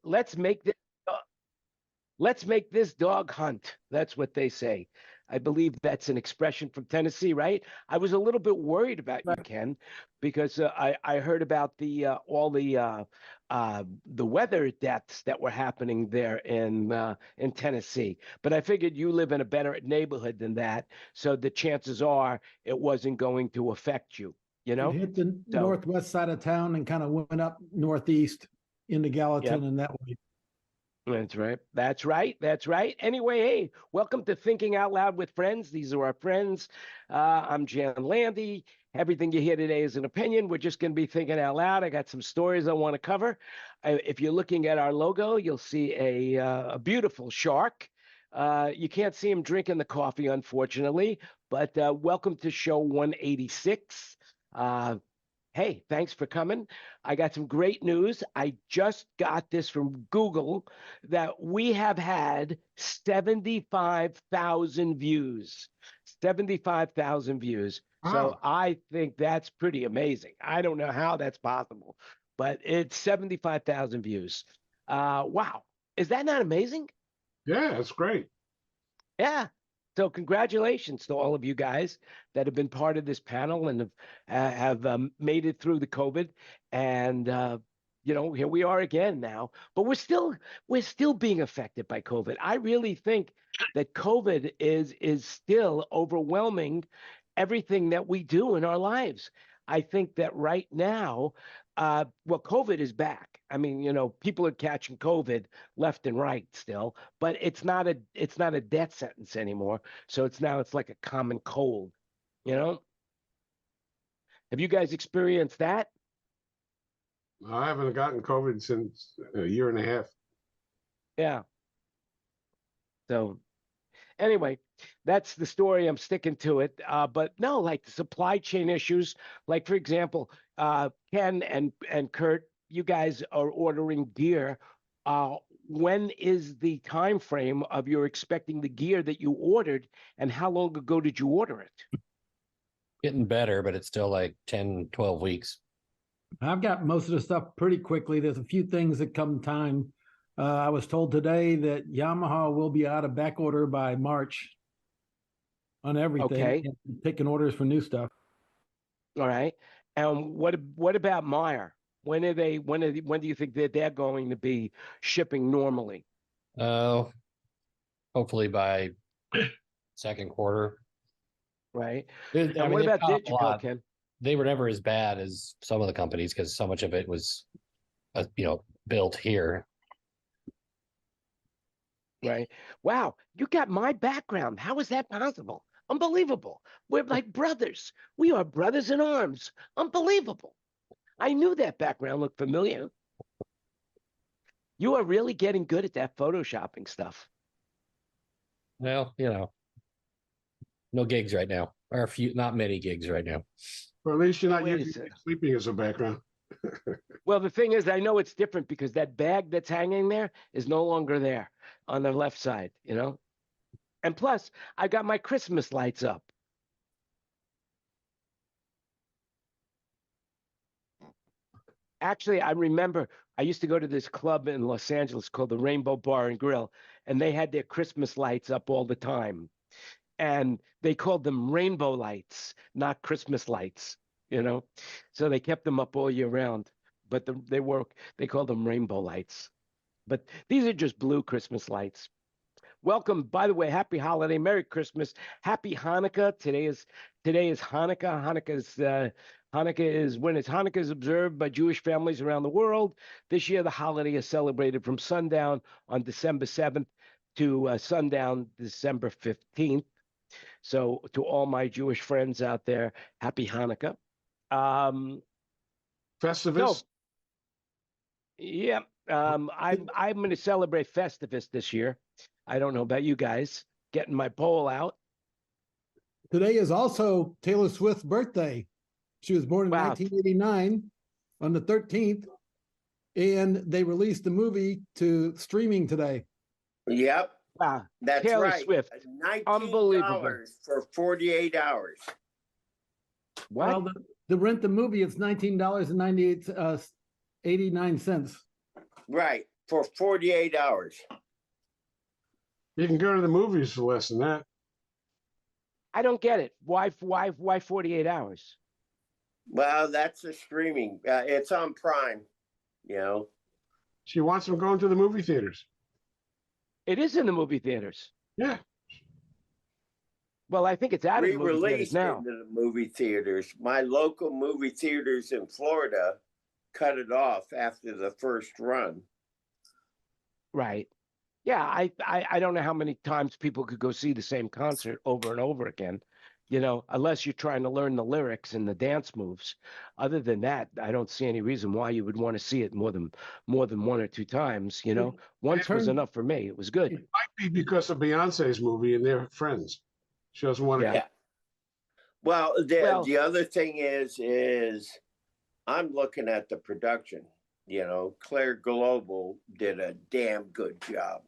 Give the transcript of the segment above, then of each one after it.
let's make this let's make this dog hunt. That's what they say. I believe that's an expression from Tennessee, right? I was a little bit worried about you, Ken, because I heard about all the weather deaths that were happening there in Tennessee. But I figured you live in a better neighborhood than that, so the chances are it wasn't going to affect you. You It know, hit the so northwest side of town and kind of went up northeast into yep. Gallatin and that way. That's right. That's right. That's right. Anyway, hey, welcome to Thinking Out Loud with Friends. These are our friends. I'm Jan Landy. Everything you hear today is an opinion. We're just going to be thinking out loud. I got some stories I want to cover. If you're looking at our logo, you'll see a beautiful shark. You can't see him drinking the coffee, unfortunately, but welcome to show 186. Hey, thanks for coming. I got some great news. I just got this from Google that we have had 75,000 views. 75,000 views. So Wow. I think that's pretty amazing. I don't know how that's possible, but it's 75,000 views. Wow. Is that not amazing? Yeah, it's great. Yeah. So congratulations to all of you guys that have been part of this panel and have made it through the COVID. And here we are again now. But we're still being affected by COVID. I really think that COVID is still overwhelming everything that we do in our lives. I think that right now, COVID is back. I mean, people are catching COVID left and right still, but it's not a death sentence anymore. So it's like a common cold. You know, have you guys experienced that? I haven't gotten COVID since a year and a half. Yeah. So anyway, that's the story. I'm sticking to it. But no, like the supply chain issues, like for example, Ken and Kurt, you guys are ordering gear. When is the time frame of you're expecting the gear that you ordered, and how long ago did you order it? Getting better, but it's still like 10, 12 weeks. I've got most of the stuff pretty quickly. There's a few things that come time. I was told today that Yamaha will be out of back order by March on everything. Okay. And taking orders for new stuff. All right. And what about Meyer? When do you think that they're going to be shipping normally? Hopefully by second quarter. Right. And what about digital, Ken? They were never as bad as some of the companies because so much of it was, built here. Right. Wow. You got my background. How is that possible? Unbelievable. We're like brothers. We are brothers in arms. Unbelievable. I knew that background looked familiar. You are really getting good at that photoshopping stuff. Well, no gigs right now, or a few, not many gigs right now. Or at least you're not Wait a using second. sleeping as a background. Well, the thing is, I know it's different because that bag that's hanging there is no longer there on the left side, And plus, I got my Christmas lights up. Actually, I remember I used to go to this club in Los Angeles called the Rainbow Bar and Grill, and they had their Christmas lights up all the time. And they called them rainbow lights, not Christmas lights, So they kept them up all year round, but they called them rainbow lights. But these are just blue Christmas lights. Welcome, by the way, happy holiday, Merry Christmas, happy Hanukkah. Today is Hanukkah. Hanukkah is observed by Jewish families around the world. This year, the holiday is celebrated from sundown on December 7th to sundown December 15th. So to all my Jewish friends out there, happy Hanukkah. Festivus? So, yeah, I'm going to celebrate Festivus this year. I don't know about you guys. Getting my bowl out. Today is also Taylor Swift's birthday. She was born in 1989 on the 13th, and they released the movie to streaming today. Yep. Wow. That's Taylor right. Swift. Unbelievable. $19 for 48 hours. What? Well, to rent the movie, it's $19.89. Right. for 48 hours. You can go to the movies for less than that. I don't get it. Why 48 hours? Well, that's the streaming. It's on Prime, you know. She wants them going to the movie theaters. It is in the movie theaters. Yeah. Well, I think it's out of the movie theaters Re-released now. into the movie theaters. My local movie theaters in Florida cut it off after the first run. Right. Yeah, I don't know how many times people could go see the same concert over and over again, unless you're trying to learn the lyrics and the dance moves. Other than that, I don't see any reason why you would want to see it more than one or two times, Once was enough for me. It was good. It might be because of Beyonce's movie and they're friends. She doesn't want to. Yeah. Well, the other thing is I'm looking at the production. Claire Global did a damn good job.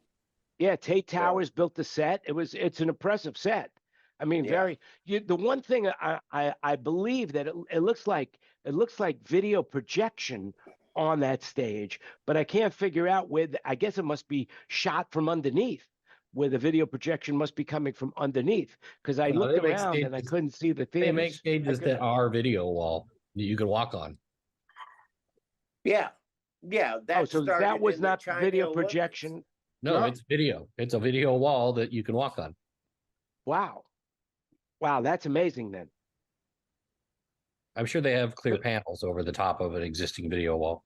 Yeah, Tate Towers built the set. It's an impressive set. I mean, the one thing I believe that it looks like video projection on that stage, but I can't figure out I guess it must be shot from underneath, where the video projection must be coming from underneath, because I looked around and I couldn't see the theaters. They make stages that are video wall that you can walk on. Yeah. So that was not video projection. No, it's video. It's a video wall that you can walk on. Wow, that's amazing then. I'm sure they have clear panels over the top of an existing video wall.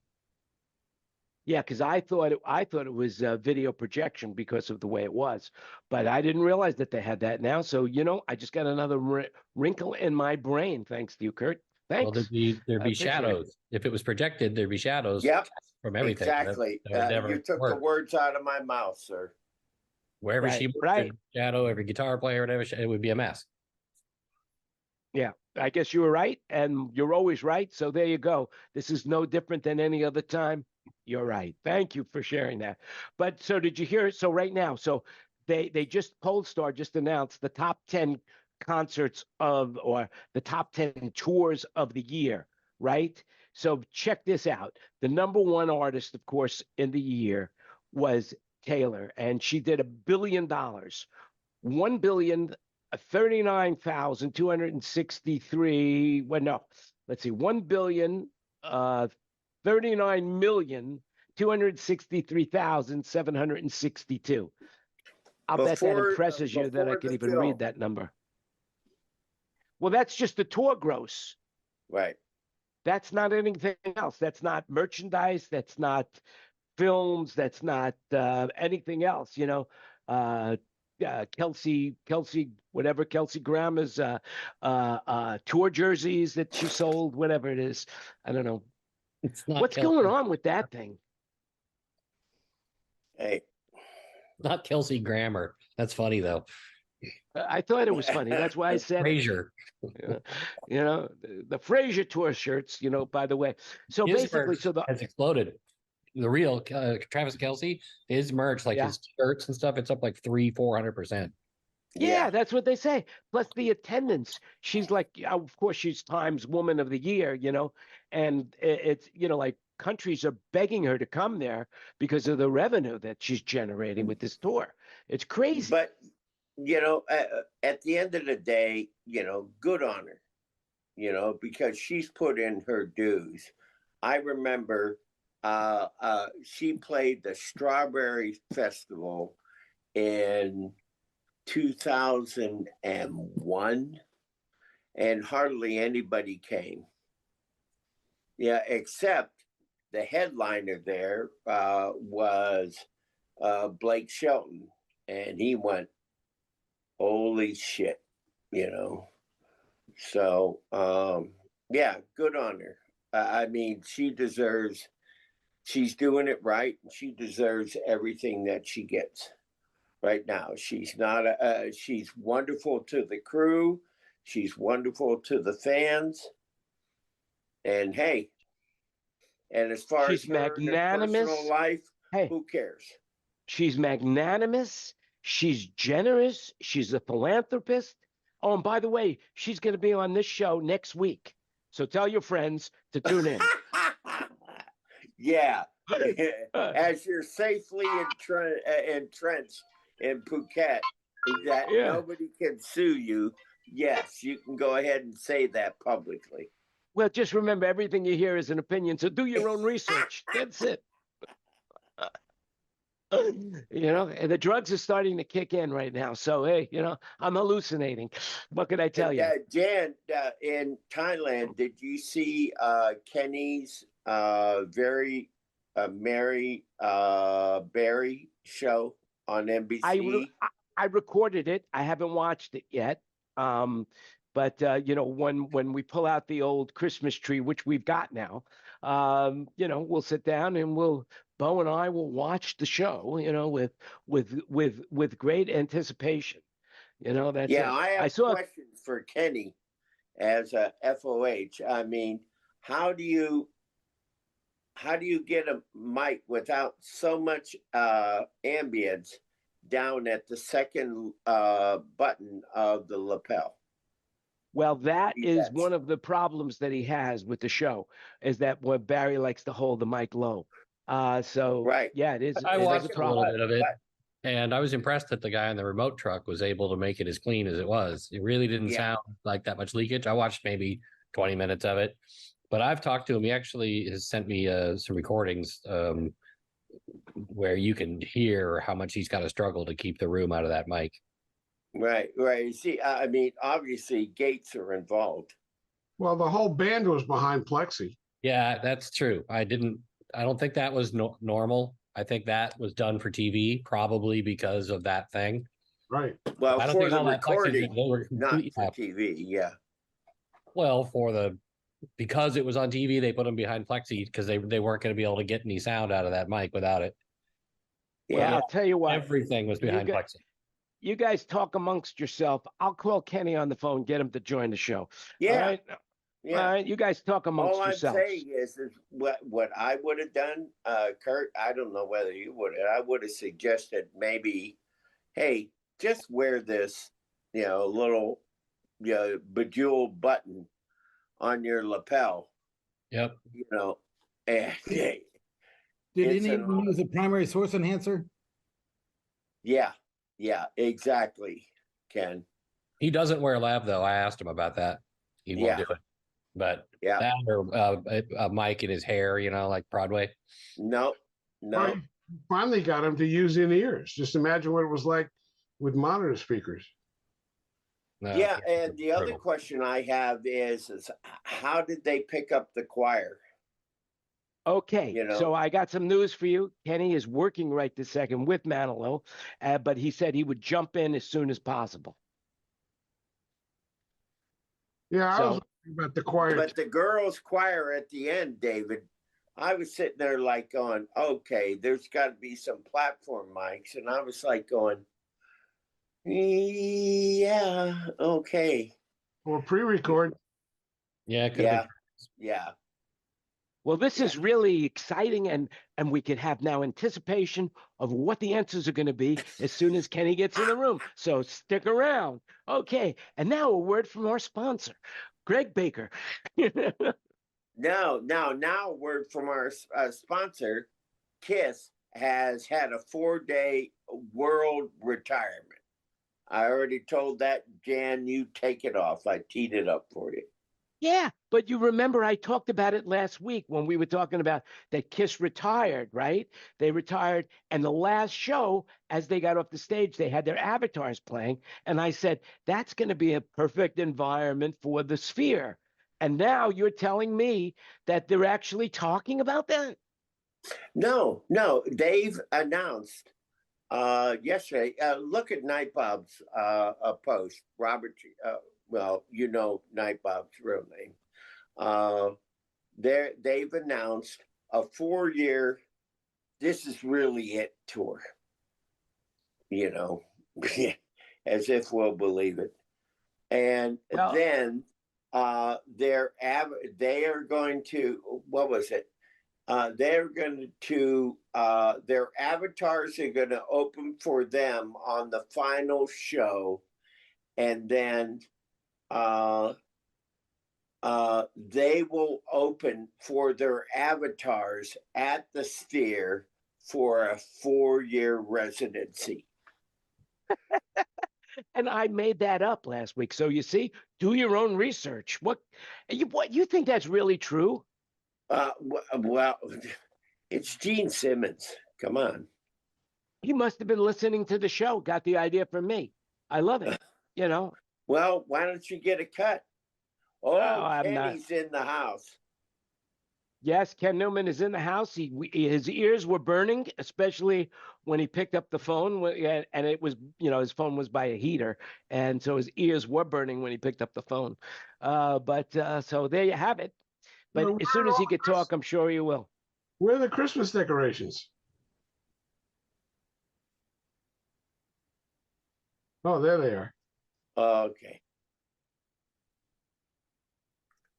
Yeah, because I thought it was video projection because of the way it was, but I didn't realize that they had that now. So I just got another wrinkle in my brain, thanks to you, Kurt. Thanks. Well, there'd be shadows. If it was projected, there'd be shadows. Yep. From everything. Exactly. You took the words out of my mouth, sir. Wherever she worked, shadow, every guitar player, whatever, it would be a mess. Yeah, I guess you were right, and you're always right. So there you go. This is no different than any other time. You're right. Thank you for sharing that. But so did you hear it? So right now, they just Polestar just announced the top 10 concerts or the top 10 tours of the year, right? So check this out. The number one artist, of course, in the year was Taylor, and she did $1 billion. 1,039,263. Well, no, let's see, 1,039,263,762. I'll bet that impresses you that I could even read that number. Well, that's just the tour gross. Right. That's not anything else. That's not merchandise. That's not films. That's not anything else. Kelsey, whatever Kelsey Grammer's tour jerseys that she sold, whatever it is. I don't know. It's not What's going on with that thing? Hey, not Kelsey Grammer. That's funny though. I thought it was funny. That's why I said Frazier. The Frazier tour shirts, by the way. So His basically, merch has exploded. The real Travis Kelce, his merch, like his shirts and stuff, it's up like 300-400%. Yeah, that's what they say. Plus the attendance. She's like, of course, she's Times Woman of the Year, and it's, like countries are begging her to come there because of the revenue that she's generating with this tour. It's crazy. But, at the end of the day, good on her, because she's put in her dues. I remember she played the Strawberry Festival in 2001, and hardly anybody came. Yeah, except the headliner there was Blake Shelton, and he went, holy shit, So, yeah, good on her. I mean, she's doing it right. She deserves everything that she gets right now. She's wonderful to the crew. She's wonderful to the fans. And hey, and as far she's as her magnanimous personal life, who cares? She's magnanimous. She's generous. She's a philanthropist. Oh, and by the way, she's going to be on this show next week. So tell your friends to tune in. Yeah. as you're safely entrenched in Phuket, that Yeah. nobody can sue you, yes, you can go ahead and say that publicly. Well, just remember, everything you hear is an opinion, so do your own research. That's it. And the drugs are starting to kick in right now. So, hey, I'm hallucinating. What could I tell you? Jan, in Thailand, did you see Kenny's very Mary Berry show on NBC? I recorded it. I haven't watched it yet. But when we pull out the old Christmas tree, which we've got now, we'll sit down and Bo and I will watch the show, with great anticipation. That's it. I have questions for Kenny as a FOH. I mean, how do you get a mic without so much ambience down at the second button of the lapel? Well, that is one of the problems that he has with the show, is that Barry likes to hold the mic low. Right. Yeah, it is. I watched a little bit of it, and I was impressed that the guy in the remote truck was able to make it as clean as it was. It really didn't sound like that much leakage. I watched maybe 20 minutes of it, but I've talked to him. He actually has sent me some recordings where you can hear how much he's got to struggle to keep the room out of that mic. Right. You see, I mean, obviously gates are involved. Well, the whole band was behind plexi. Yeah, that's true. I don't think that was normal. I think that was done for TV, probably because of that thing. Right. Well, I don't for think the all that recording, they were not for TV. Yeah. Well, because it was on TV, they put them behind plexi because they weren't going to be able to get any sound out of that mic without it. Yeah. Well, I'll tell you what. Everything was behind plexi. You guys talk amongst yourself. I'll call Kenny on the phone, get him to join the show. Yeah. All right. Yeah. All right. You guys talk amongst yourselves. All I'm saying is what I would have done, Kurt. I don't know whether you would. I would have suggested maybe, hey, just wear this, little, bejeweled button on your lapel. Yep. And Did anyone use a primary source enhancer? Yeah, exactly, Ken. He doesn't wear lab though. I asked him about that. He won't do it. But that or a mic in his hair, like Broadway. No. Well, finally got him to use in ears. Just imagine what it was like with monitor speakers. Yeah, and the other question I have is how did they pick up the choir? Okay, so I got some news for you. Kenny is working right this second with Manilow, but he said he would jump in as soon as possible. Yeah, I was wondering about the choir. But the girls' choir at the end, David, I was sitting there like going, okay, there's got to be some platform mics. And I was like going, yeah, okay. Or pre-record. Yeah. Yeah. Well, this is really exciting, and we can have now anticipation of what the answers are going to be as soon as Kenny gets in the room. So stick around. Okay, and now a word from our sponsor, Greg Baker. Now a word from our sponsor. KISS has had a 4-day world retirement. I already told that, Jan, you take it off. I teed it up for you. Yeah, but you remember I talked about it last week when we were talking about that KISS retired, right? They retired, and the last show, as they got off the stage, they had their avatars playing, and I said, that's going to be a perfect environment for the Sphere. And now you're telling me that they're actually talking about that? No, they've announced yesterday. Look at Nightbob's post, Robert. Well, Nightbob's real name. They've announced a 4-year, this is really it tour. As if we'll believe it. And then they are going to, what was it? They're going to their avatars are going to open for them on the final show, and then they will open for their avatars at the Sphere for a 4-year residency. And I made that up last week. So you see, do your own research. What you think that's really true? Well, it's Gene Simmons. Come on. He must have been listening to the show, got the idea from me. I love it. You know. Well, why don't you get a cut? Oh, I'm not. Kenny's in the house. Yes, Ken Newman is in the house. His ears were burning, especially when he picked up the phone, and it was, his phone was by a heater, and so his ears were burning when he picked up the phone. So there you have it. But as soon as he could talk, I'm sure he will. Where are the Christmas decorations? Oh, there they are. Okay.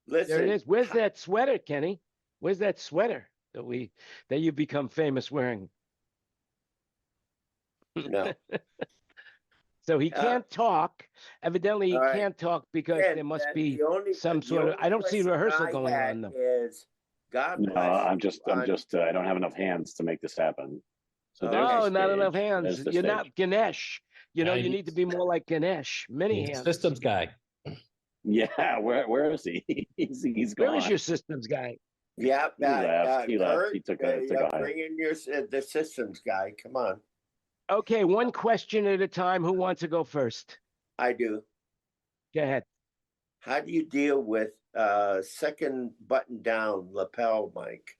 Listen. There it is. Where's that sweater, Kenny? Where's that sweater that you've become famous wearing? No. So he can't talk. Evidently, he can't talk because there must be some sort of. I don't see rehearsal going on though. God bless. No, I'm just. I don't have enough hands to make this happen. So Oh, not enough hands. You're stage. not Ganesh. You need to be more like Ganesh. Many hands. Systems guy. Yeah, where is he? He's gone. Where is your systems guy? Yeah, He left. Kurt, He took a bring in the systems guy. Come on. Okay, one question at a time. Who wants to go first? I do. Go ahead. How do you deal with second button down lapel mic?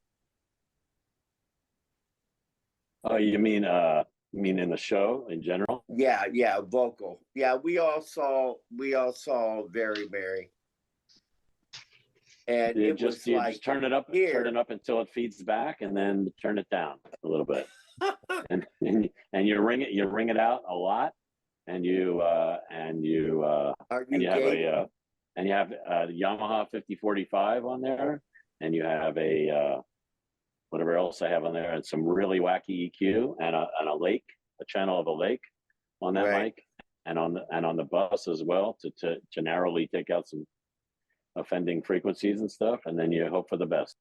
Oh, you mean in the show in general? Yeah, vocal. Yeah, we all saw Very Merry. And You it was like just turn it up until it feeds back, and then turn it down a little bit, and you ring it out a lot, and you have a Yamaha 5045 on there, and you have a whatever else I have on there, and some really wacky EQ, and a channel of a lake on that mic, and on the bus as well to narrowly take out some offending frequencies and stuff, and then you hope for the best.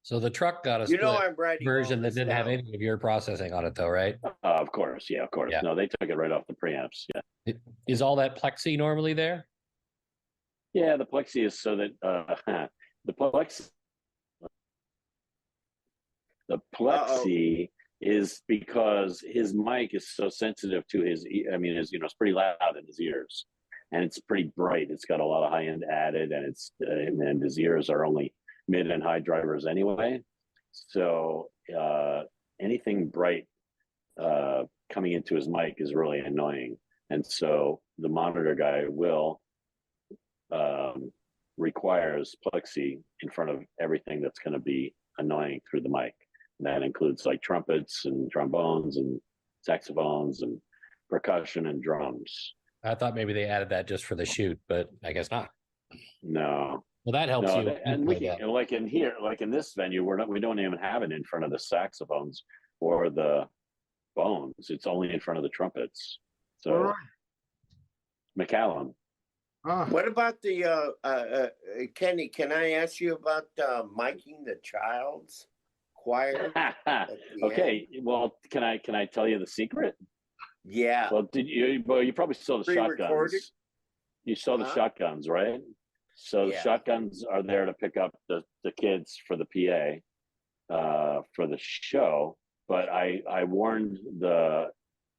So the truck got a I'm writing version that didn't have any of your processing on it, though, right? Of course, yeah, of course. Yeah. No, they took it right off the preamps. Yeah. Is all that plexi normally there? Yeah, the plexi is so that the plexi is because his mic is so sensitive to his. It's pretty loud in his ears, and it's pretty bright. It's got a lot of high end added, and and his ears are only mid and high drivers anyway. So anything bright coming into his mic is really annoying, and so the monitor guy requires plexi in front of everything that's going to be annoying through the mic. And that includes like trumpets and trombones and saxophones and percussion and drums. I thought maybe they added that just for the shoot, but I guess not. No. Well, that helps you. And like in this venue, we don't even have it in front of the saxophones or the bones. It's only in front of the trumpets. So McCallum. What about the Kenny? Can I ask you about miking the child's choir? Okay. Well, can I tell you the secret? Yeah. Well, you probably saw the shotguns. You saw the shotguns, right? So the shotguns are there to pick up the kids for the PA for the show. But I warned the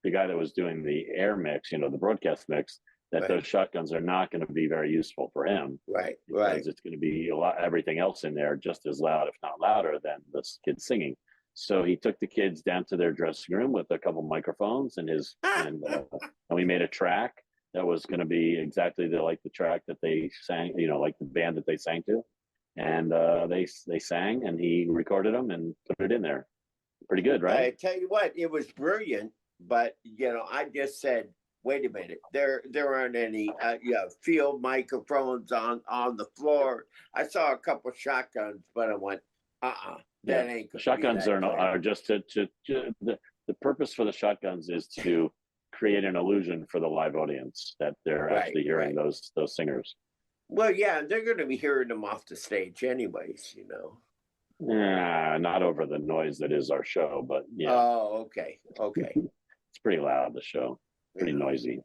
guy that was doing the air mix, the broadcast mix, that those shotguns are not going to be very useful for him. Right. Because it's going to be everything else in there just as loud, if not louder, than the kids singing. So he took the kids down to their dressing room with a couple microphones and we made a track that was going to be exactly like the track that they sang, like the band that they sang to. And they sang, and he recorded them and put it in there. Pretty good, right? I tell you what, it was brilliant, but I just said, wait a minute, there aren't any field microphones on the floor. I saw a couple shotguns, but I went, that ain't. The shotguns are just the purpose for the shotguns is to create an illusion for the live audience that they're actually hearing those singers. Well, yeah, they're going to be hearing them off the stage, anyways. Not over the noise that is our show, but yeah, Oh, okay, okay. it's pretty loud. The show, pretty noisy.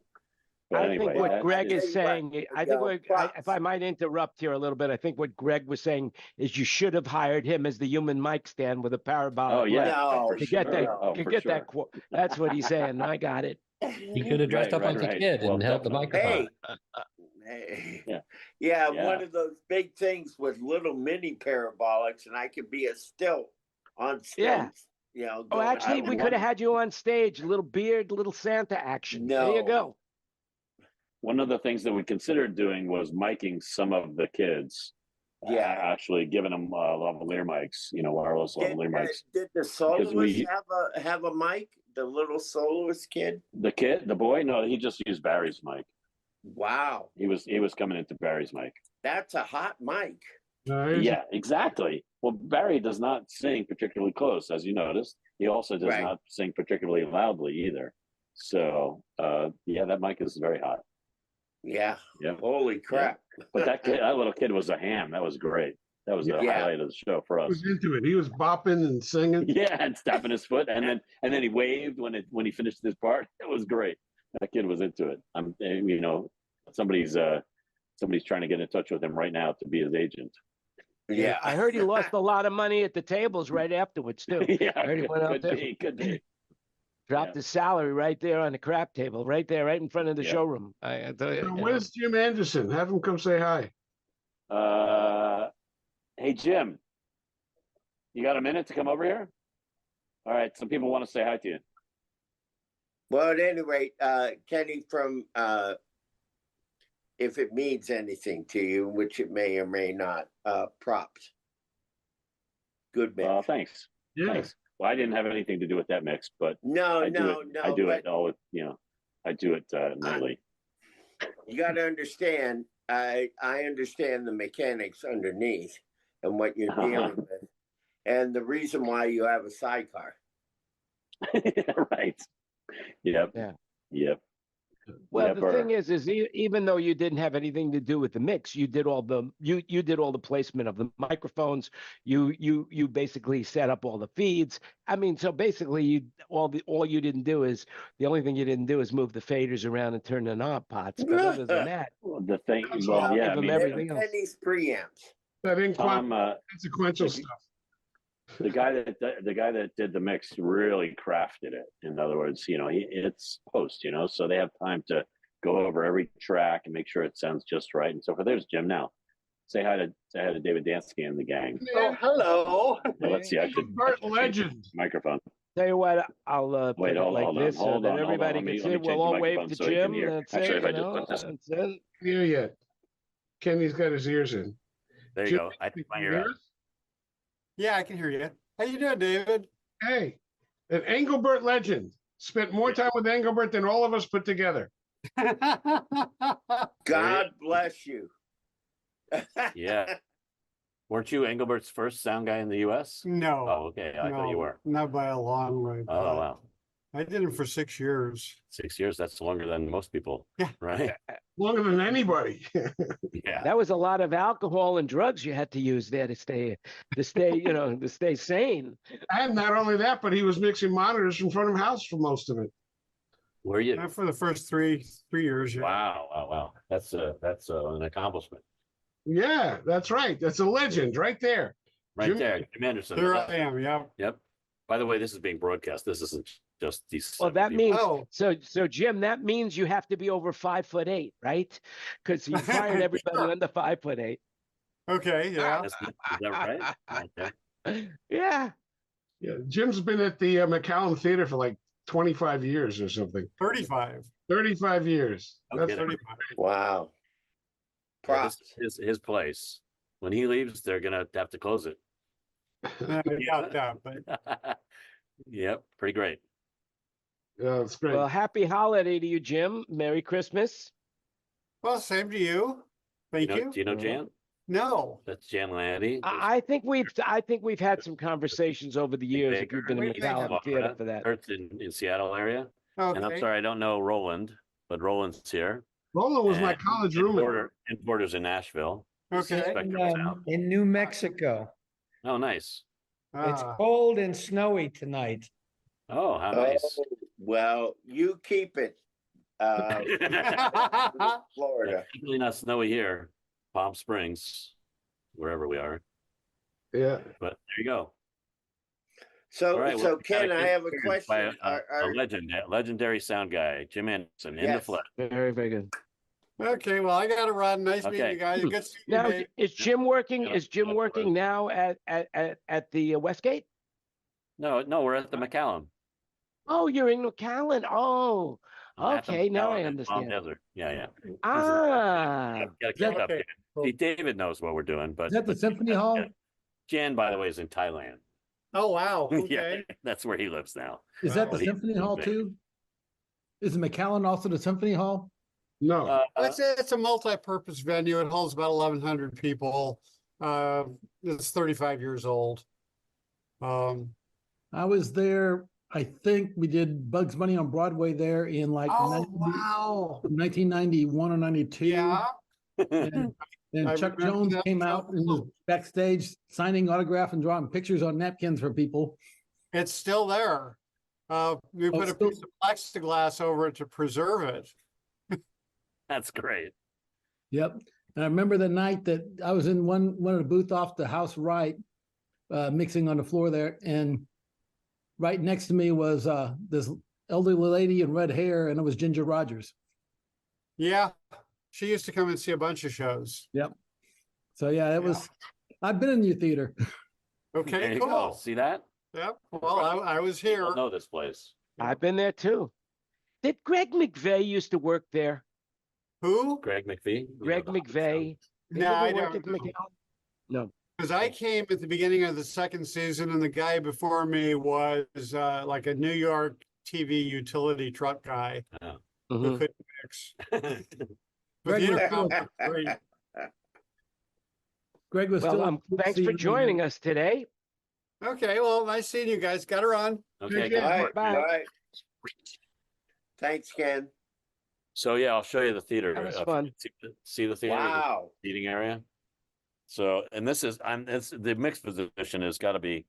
But I anyway, think what Greg tell is you what, saying, I think if I props. might interrupt here a little bit, I think what Greg was saying is you should have hired him as the human mic stand with a parabolic. Oh yeah, mic No, to get that. Oh, To for get sure. that quote. That's what he's saying. I got it. He could have dressed up like a kid Well, and held the definitely. microphone. Hey, Yeah. yeah, Yeah. one of those big things with little mini parabolics, and I could be a stilt on stage. Yeah. Oh, going, actually, we could have had you on stage. Little beard, little Santa action. There you No. go. One of the things that we considered doing was miking some of the kids. Yeah. Actually giving them lavalier mics, wireless lavalier mics. Did the soloist have a mic? The little soloist kid? The boy, no, he just used Barry's mic. Wow, He was coming into Barry's mic. that's a hot mic. Yeah, exactly. Well, Barry does not sing particularly close, as you noticed. He also does Right. not sing particularly loudly either. So, yeah, that mic is very hot. Yeah. Yeah. Holy crap. But that little kid was a ham. That was great. That was the Yeah. highlight of the show for He us. was into it. He was bopping and singing. Yeah, and tapping his foot, and then he waved when he finished his part. It was great. That kid was into it. Somebody's trying to get in touch with him right now to be his agent. Yeah. I heard he lost a lot of money at the tables right afterwards too. Yeah, I heard he went out there, could be. dropped Yeah. his salary right there on the crap table, right there, right in front of the Yeah. showroom. I tell you. So where's Jim Anderson? Have him come say hi. Hey Jim, you got a minute to come over here? All right, some people want to say hi to you. Well, at any rate, Kenny, from if it means anything to you, which it may or may not, props. Good mix. Thanks. Yeah. Thanks. Well, I didn't have anything to do with that mix, but No, I do but it all. I do it nightly. you got to understand. I understand the mechanics underneath and what you're dealing with, and the reason why you have a sidecar. Right. Yep. Yeah. Yep. Well, Never. the thing is even though you didn't have anything to do with the mix, you did all the placement of the microphones. You basically set up all the feeds. I mean, so basically, all you didn't do is the only thing you didn't do is move the faders around and turn the knob pots. But other than that, The thing. That's Well, all. yeah. I Give him mean, everything else. Kenny's preamps. That Tom, inconsequential stuff. the guy that did the mix really crafted it. In other words, it's post, so they have time to go over every track and make sure it sounds just right. And so forth. There's Jim now. Say hi to David Dansky and the gang. Oh, hello. Well, let's see. I should Burt change Legend. the microphone. Tell you what, I'll put Wait, it hold like on, this so hold that on, hold everybody on. can Let see me it. change We'll the all wave microphone to so he can Jim. hear. That's Actually, it. if I just put this- That's it. Here yet. Kenny's got his ears in. There you Jim, go. I can think my you ear hear out. us? Yeah, I can hear you. How you doing, David? Hey, an Engelbert legend. Spent more time with Engelbert than all of us put together. God bless you. Yeah. Weren't you Engelbert's first sound guy in the U.S.? No. Oh, okay. I thought you were. Not by a long way. Oh, but wow. I did it for 6 years. 6 years. That's longer than most people. Yeah. Right. Longer than anybody. Yeah. That was a lot of alcohol and drugs you had to use there to stay, to stay sane. And not only that, but he was mixing monitors in front of the house for most of it. Were you? Not for the first three years. Yeah. Wow. Wow. Wow. That's an accomplishment Yeah, that's right. That's a legend right there. right Jim- there. Jim Anderson. There I am. Yeah. Yep. By the way, this is being broadcast. This isn't just these. Well, that seven means people. Oh. so Jim. That means you have to be over 5'8", right? Because you fired everybody Sure. under 5'8". Okay. Yeah. Is that right? Okay. Yeah. Yeah, Jim's been at the McCallum Theater for like 25 years or something. 35. 35 years. No That's kidding. 35. Wow. Yeah, Props. this is his place. When he leaves, they're gonna have to close it. Yeah, but Yep. Pretty great. Yeah, it's great. Well, happy holiday to you, Jim. Merry Christmas. well, same to you. Thank Do you. you know Jan? No. That's Jan Landy. I think we've had some conversations over the years. If you've been in Where the do you think McCallum Florida. Theater for that. Earth in Seattle area. Okay. And I'm sorry, I don't know Roland, but Roland's here. Roland was my And- college and roommate. Borders in Nashville. Okay. Spectrum Sound. In New Mexico. Oh, nice. It's Ah, cold and snowy tonight. Oh, how nice. Oh, well, you keep it. Florida. Definitely not snowy here. Palm Springs, wherever we are. Yeah. But there you go. So, All right, so well, we got Ken, I good have a experience by question. a legend, a legendary sound guy, Jim Anderson, in the Yes. flesh. Very, very good. okay, well, I got to run. Nice meeting Okay. you guys. Good seeing you, Now, Dave. is Jim working? Yeah. Is Jim Yeah, working right. now at the Westgate? No, we're at the McAllen. Oh, you're in McAllen. Oh, At the okay. Now McAllen I in Palm understand. Desert. Yeah. Ah, Gotta that- keep up. Okay, cool. See, David knows what we're doing, but Is that the Symphony Hall? yeah. Jan, by the way, is in Thailand. Oh, wow. Yeah, Okay. that's where he lives now. Is that the Well, he- Symphony Hall too? Is McAllen also the Symphony Hall? No. It's a multi-purpose venue. It holds about 1,100 people. It's 35 years old. I was there. I think we did Bugs Bunny on Broadway there in like Oh, wow. 1991 or 92. Yeah. And, and I Chuck remember Jones that came out and was backstage signing autograph and drawing pictures on napkins for people. It's still there. We put a still- piece of plexiglass over it to preserve it. That's great. Yep. And I remember the night that I was in one of the booth off the house right, mixing on the floor there, and right next to me was this elderly lady in red hair, and it was Ginger Rogers. Yeah. She used to come and see a bunch of shows. So yeah, it was. I've been in your theater. Okay, There you cool. go. See that? Yep. Well, I was here. People know this place. I've been there too. Did Greg McVeigh used to work there? Who? Greg McVie. Greg McVeigh. Did he No, I ever work don't at the know. McAllen? No. Because I came at the beginning of the second season, and the guy before me was like a New York TV utility truck guy who Mhm. couldn't mix. But Greg the was intercom still- was great. Greg was Well, still. thanks for joining us today. Okay, well, nice seeing you guys. Got to run. Okay, Take good care. All work. right, Bye. all right. Thanks, Ken. So yeah, I'll show you the theater. That was if you fun. can see the theater, the Wow. seating area. So, and this is, it's the mixed position has got to be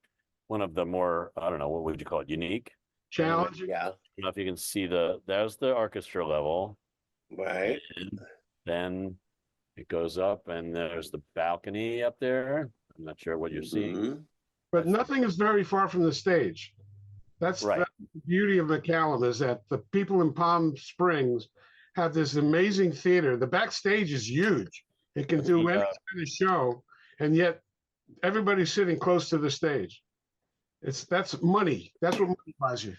one of the more, I don't know, what would you call it? Unique. Challenging. Yeah. I don't know if you can see there's the orchestra level. Right. And then it goes up and there's the balcony up there. I'm not sure what you're seeing. Mhm. But nothing is very far from the stage. That's Right. the beauty of McAllen is that the people in Palm Springs have this amazing theater. The backstage is huge. It can do any Yeah. kind of show, and yet everybody's sitting close to the stage. That's money. That's what money buys you.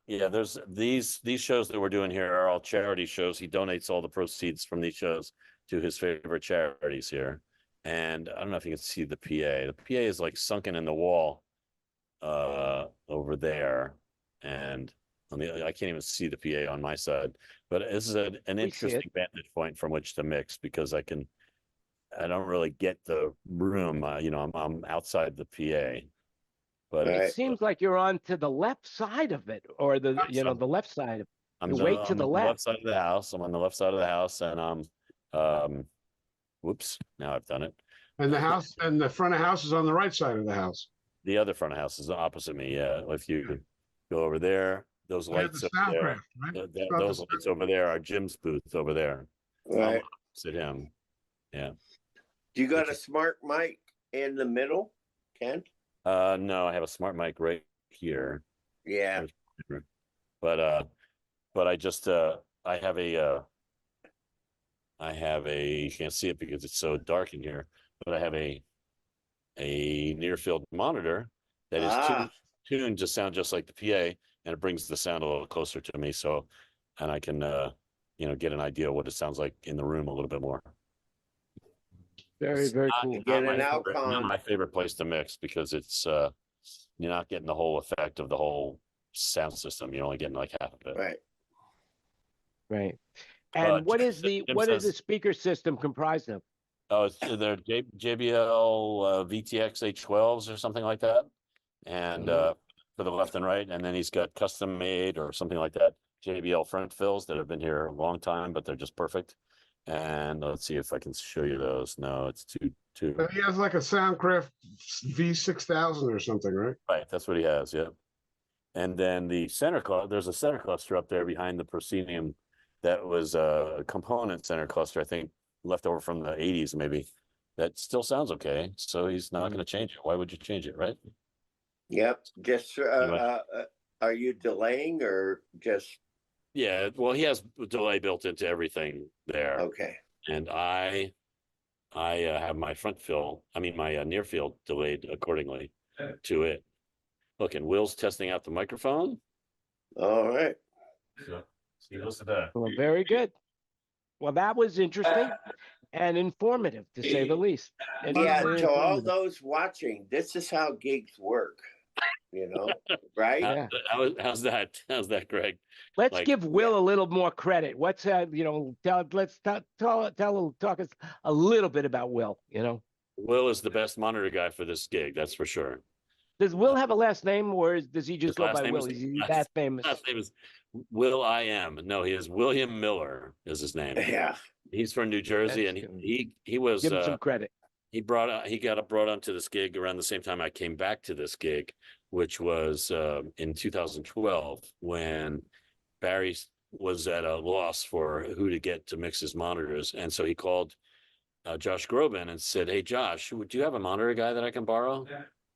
There's these shows that we're doing here are all charity shows. He donates all the proceeds from these shows to his favorite charities here. And I don't know if you can see the PA. The PA is like sunken in the wall over there. And I can't even see the PA on my side. But this is an it. interesting vantage point from which to mix because I don't really get the room. I'm outside the PA. But Right. It seems like you're on to the left side of it, or the So- the left side of I'm You're way to on the left left. side of the house. I'm on the left side of the house, and whoops, now I've done it. And the house and the front of house is on the right side of the house. The other front of house is opposite me. Yeah, if you go over there, those They have lights the over there, Soundcraft, right? About those the lights over there are Jim's booth over there. Right. Opposite him. Do you got a smart mic in the middle, Ken? No, I have a smart mic right here, Yeah. but I just I have a you can't see it because it's so dark in here, but I have a near field monitor that is tuned to sound just like the PA, and it brings the sound a little closer to me, and I can get an idea of what it sounds like in the room a little bit more. Very, very Not- cool. Get not an my favorite- Alcon. not my favorite place to mix because it's you're not getting the whole effect of the whole sound system. You're only getting like half of it. Right. Right. And what is the Jim what is the says- speaker system comprised of? Oh, they're JBL VTX H12s or something like that, and for the left and right, and then he's got custom made or something like that JBL front fills that have been here a long time, but they're just perfect. And let's see if I can show you those. No, it's too. He has like a Soundcraft V6000 or something, right? Right, that's what he has. Yeah. And then the center cluster, there's a center cluster up there behind the proscenium that was a component center cluster, I think, left over from the 80s, maybe. That still sounds okay. So he's not going to change it. Why would you change it, right? Yep. Just are you delaying or just? Yeah, well, he has delay built into everything there. Okay. And I have my my near field delayed accordingly to it. Look, and Will's testing out the microphone. All right. So he goes to that. Well, very good. Well, that was interesting and informative, to say the least. And Yeah, very to all informative. those watching, this is how gigs work. Right? Yeah. How's that, Greg? Let's Like- give Will a little more credit. What's talk us a little bit about Will. Will is the best monitor guy for this gig, that's for sure. Does Will have a last name, or does he just His go last by name Will? is- Is he that famous? Last name is Will I am. No, he is William Miller is his name. Yeah. He's from New Jersey, That's and good. he was Give him some credit. he got brought onto this gig around the same time I came back to this gig, which was in 2012 when Barry was at a loss for who to get to mix his monitors, and so he called Josh Groban and said, "Hey, Josh, do you have a monitor guy that I can borrow?"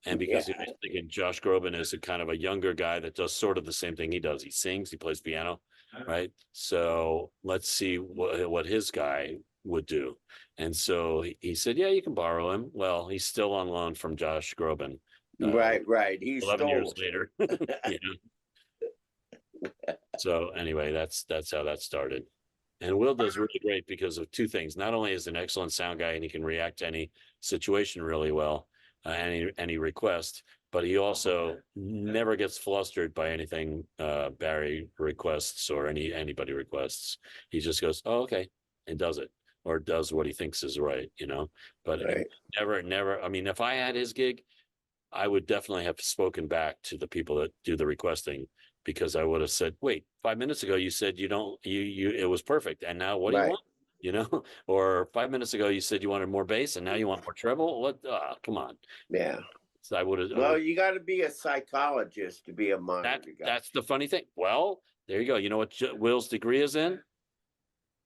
And because he was thinking Josh Groban is a kind of a younger guy that does sort of the same thing he does. He sings, he plays piano, right? So let's see what his guy would do. And so he said, "Yeah, you can borrow him." Well, he's still on loan from Josh Groban. Right. He's 11 years stole. later. So anyway, that's how that started. And Will does really great because of two things. Not only is he an excellent sound guy and he can react to any situation really well, any request, but he also never gets flustered by anything Barry requests or anybody requests. He just goes, "Oh, okay," and does it, or does what he thinks is right, But Right. never. I mean, if I had his gig, I would definitely have spoken back to the people that do the requesting, because I would have said, "Wait, 5 minutes ago you said it was perfect, and now what do you want?" Or 5 minutes ago you said you wanted more bass, and now you want more treble. What? Come on. Yeah. So I would have. Well, you got to be a psychologist to be a monitor guy. That's the funny thing. Well, there you go. You know what Will's degree is in?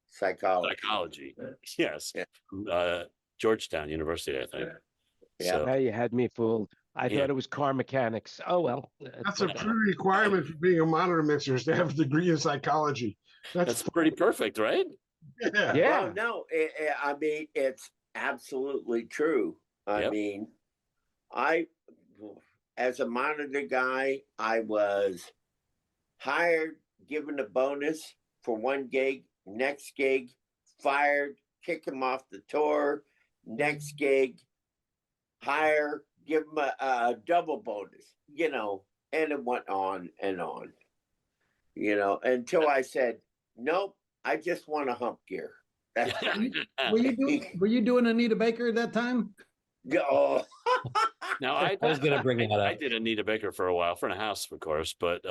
Psychology. Yes. Yeah. Georgetown University, I think. Yeah. So, Now you had me fooled. I Yeah. thought it was car mechanics. Oh well. That's a pre-requirement for being a monitor mixer is to have a degree in psychology. that's pretty perfect, right? yeah. Yeah. Well, no, I mean, it's absolutely true. I Yep. mean, as a monitor guy, I was hired, given a bonus for one gig, next gig, fired, kick him off the tour, next gig, hire, give him a double bonus, and it went on and on, until I said, nope, I just want a hump gear. That's Were you doing Anita Baker at that time? Oh. Now I was going to bring that I up. did Anita Baker for a while, front of house, of course, but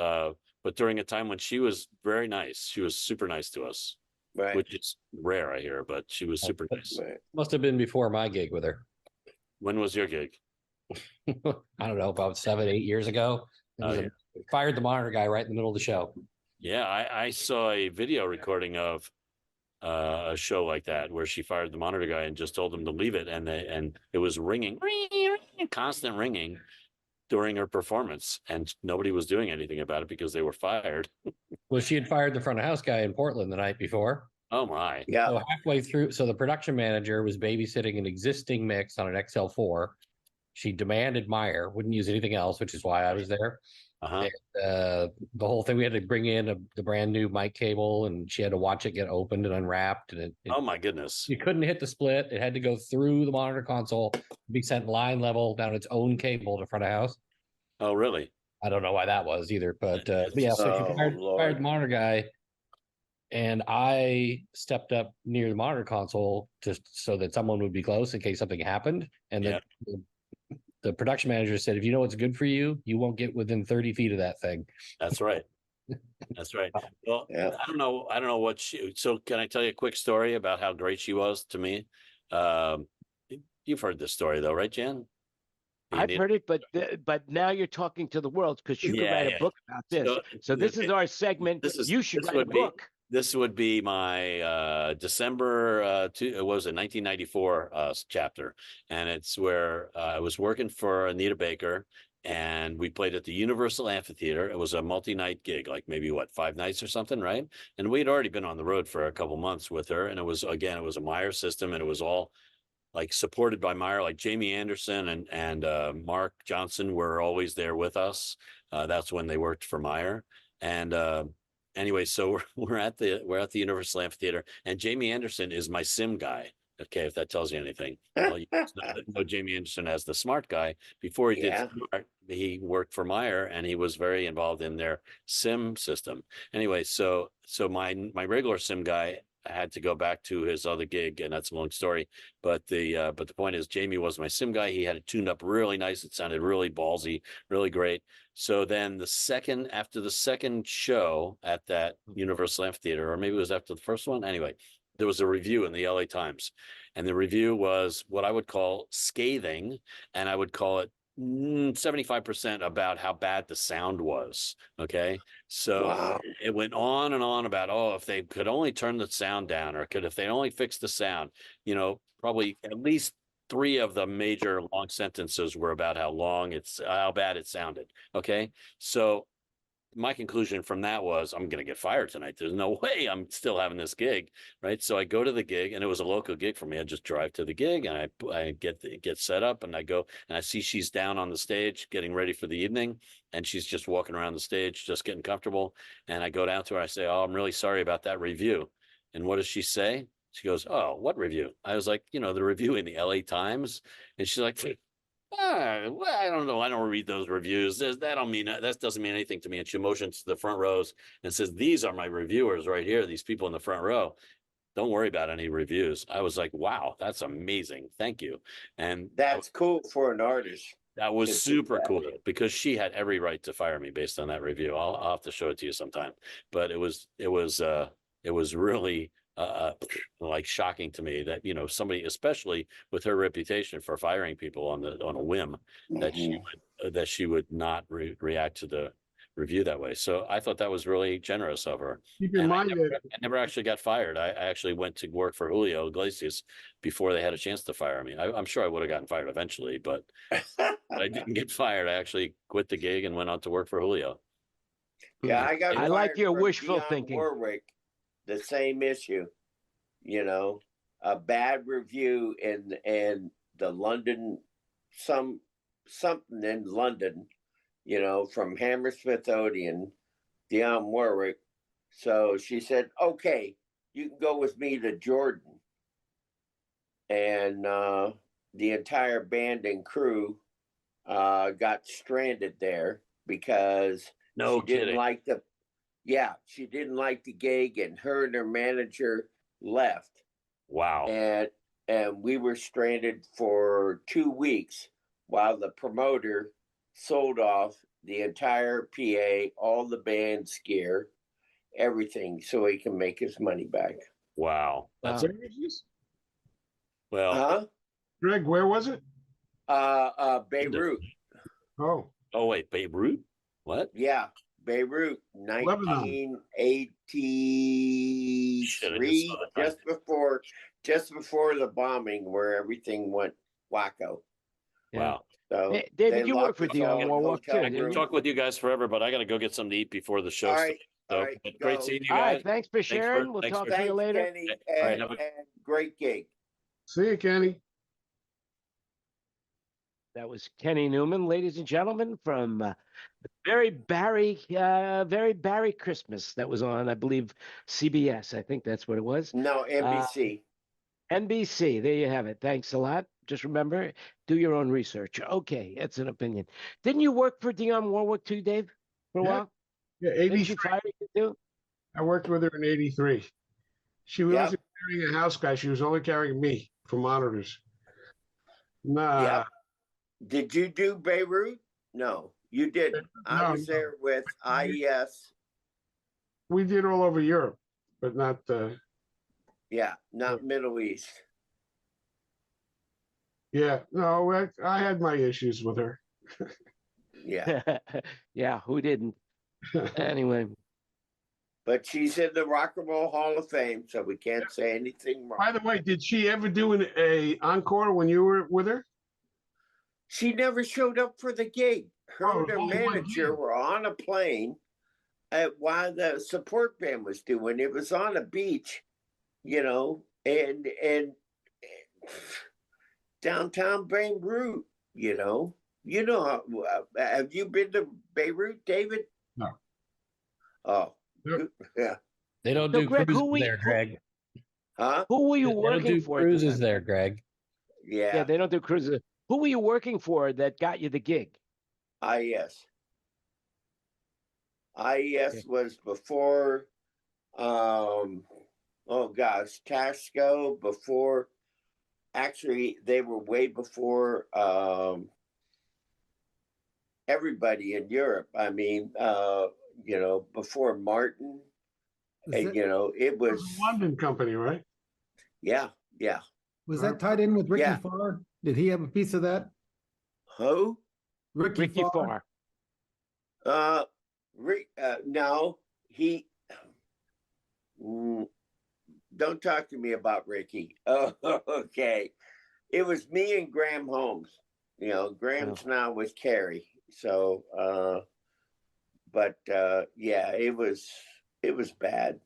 during a time when she was very nice, she was super nice to us, Right. which is rare, I hear, but she was super nice. Right. Must have been before my gig with her. When was your gig? I don't know, about 7-8 years ago. It was fired the monitor guy right in the middle of the show. Yeah, I saw a video recording of a show like that where she fired the monitor guy and just told him to leave it, and it was ringing, constant ringing during her performance, and nobody was doing anything about it because they were fired. Well, she had fired the front of house guy in Portland the night before. Oh my! Yeah. So halfway through, so the production manager was babysitting an existing mix on an XL4. She demanded Meyer, wouldn't use anything else, which is why I was there. Uh-huh. The whole thing, we had to bring in the brand new mic cable, and she had to watch it get opened and unwrapped. And Oh my goodness! you couldn't hit the split. It had to go through the monitor console, be sent line level down its own cable to front of house. Oh really? I don't know why that was either, but yeah, so Oh, she fired Lord. the monitor guy, and I stepped up near the monitor console just so that someone would be close in case something happened. And then the production manager said, "If you know what's good for you, you won't get within 30 feet of that thing." That's right. That's right. Well, Yeah. I don't know. I don't know what so can I tell you a quick story about how great she was to me? Um, you've heard this story though, right, Jan? You I've need- heard it, but now you're talking to the world because you could Yeah, write a yeah. book about this. So this is our segment. You should write a book. This would be my December what was it, 1994 chapter. And it's where I was working for Anita Baker and we played at the Universal Amphitheater. It was a multi-night gig, like maybe 5 nights or something, right? And we'd already been on the road for a couple months with her. And it was a Meyer system, and it was all like supported by Meyer, like Jamie Anderson and Mark Johnson were always there with us. That's when they worked for Meyer. And anyway, so we're at the Universal Amphitheater, and Jamie Anderson is my sim guy. Okay, if that tells you anything. Well, you know Jamie Anderson as the smart guy. Before he did smart, he worked for Meyer, and he was very involved in their sim system. Anyway, so my regular sim guy had to go back to his other gig, and that's a long story. But the point is, Jamie was my sim guy. He had it tuned up really nice. It sounded really ballsy, really great. So then after the second show at that Universal Amphitheater, or maybe it was after the first one. Anyway, there was a review in the LA Times, and the review was what I would call scathing, and I would call it 75% about how bad the sound was. Okay. So it went on and on about, if they could only turn the sound down, or if they only fix the sound, probably at least 3 of the major long sentences were about how bad it sounded. Okay. So my conclusion from that was, I'm going to get fired tonight. There's no way I'm still having this gig, right? So I go to the gig, and it was a local gig for me. I just drive to the gig, and I get set up, and I go, and I see she's down on the stage getting ready for the evening, and she's just walking around the stage, just getting comfortable. And I go down to her, I say, "Oh, I'm really sorry about that review." And what does she say? She goes, "Oh, what review?" I was like, the review in the LA Times. And she's like, well, I don't know. I don't read those reviews. That doesn't mean anything to me. And she motions to the front rows and says, "These are my reviewers right here. These people in the front row. Don't worry about any reviews." I was like, wow, that's amazing. Thank you. And that's cool for an artist. That was super cool, because she had every right to fire me based on that review. I'll have to show it to you sometime. But it was really like shocking to me that somebody, especially with her reputation for firing people on a whim, that she would not react to the review that way. So I thought that was really generous of her. Keep in mind that I never actually got fired. I actually went to work for Julio Iglesias before they had a chance to fire me. I'm sure I would have gotten fired eventually, but I didn't get fired. I actually quit the gig and went on to work for Julio. Yeah, I like your wishful Dionne thinking. Warwick, the same issue. A bad review in the London, something in London, from Hammersmith Odeon, Dionne Warwick. So she said, "Okay, you can go with me to Jordan." And the entire band and crew got stranded there because she didn't like the gig, and her and her manager left. Wow. And we were stranded for 2 weeks while the promoter sold off the entire PA, all the band's gear, everything, so he can make his money back. Wow. That's Greg, where was it? Beirut. Oh wait, Beirut? What? Yeah, Beirut, 1983, just before the bombing, where everything went wacko. Wow. So David, you work for Dionne Warwick too. I can talk with you guys forever, but I got to go get something to eat before the show. All right. Great seeing you guys. All right, thanks for sharing. We'll talk to you later. Kenny, and great gig. See you, Kenny. That was Kenny Newman, ladies and gentlemen, from very Barry Christmas that was on, I believe, CBS. I think that's what it was. No, NBC. NBC. There you have it. Thanks a lot. Just remember, do your own research. Okay, that's an opinion. Didn't you work for Dionne Warwick too, Dave, for a while? Yeah, Didn't 83. she fire you too? I worked with her in 83. She wasn't carrying a house guy. She was only carrying me for monitors. Nah. Yeah. Did you do Beirut? No, you didn't. I was there with IES we did all over Europe, but not Yeah, not Middle East. yeah. No, I had my issues with her. Yeah. Yeah, who didn't? Anyway, But she's in the Rock and Roll Hall of Fame, so we can't say anything wrong. By the way, did she ever do a encore when you were with her? She never showed up for the gig. Her Oh, and her only one manager gig. were on a plane while the support band was doing. It was on a beach, and downtown Beirut. Have you been to Beirut, David? No. Oh, Nope. yeah. They don't So, do Greg, cruises there, Greg. Huh? who were you They don't working do for? at the cruises time? there, Greg. Yeah. Yeah, they don't do cruises. Who were you working for that got you the gig? IES. IES was before, Tasco, before, actually, they were way before everybody in Europe. I mean, before Martin, Was and, that, it was, A London company, right? yeah. was that tied in with Ricky Yeah. Farr? Did he have a piece of that? Who? Ricky Ricky Farr. Farr. No, he. Don't talk to me about Ricky. Oh, okay. It was me and Graham Holmes. Graham's now with Carrie. So, yeah, it was bad.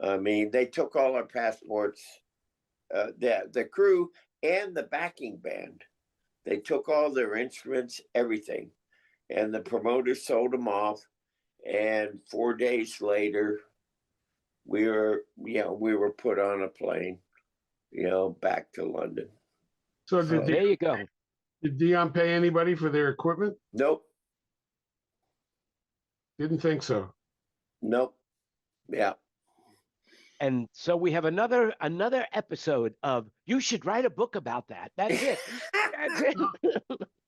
I mean, they took all our passports, the crew and the backing band. They took all their instruments, everything, and the promoters sold them off. And 4 days later, we were put on a plane, back to London. So So did there you go. Dion pay anybody for their equipment? Nope. Didn't think so. Nope. Yeah. And so we have another episode of You Should Write a Book About That. That's it. That's it.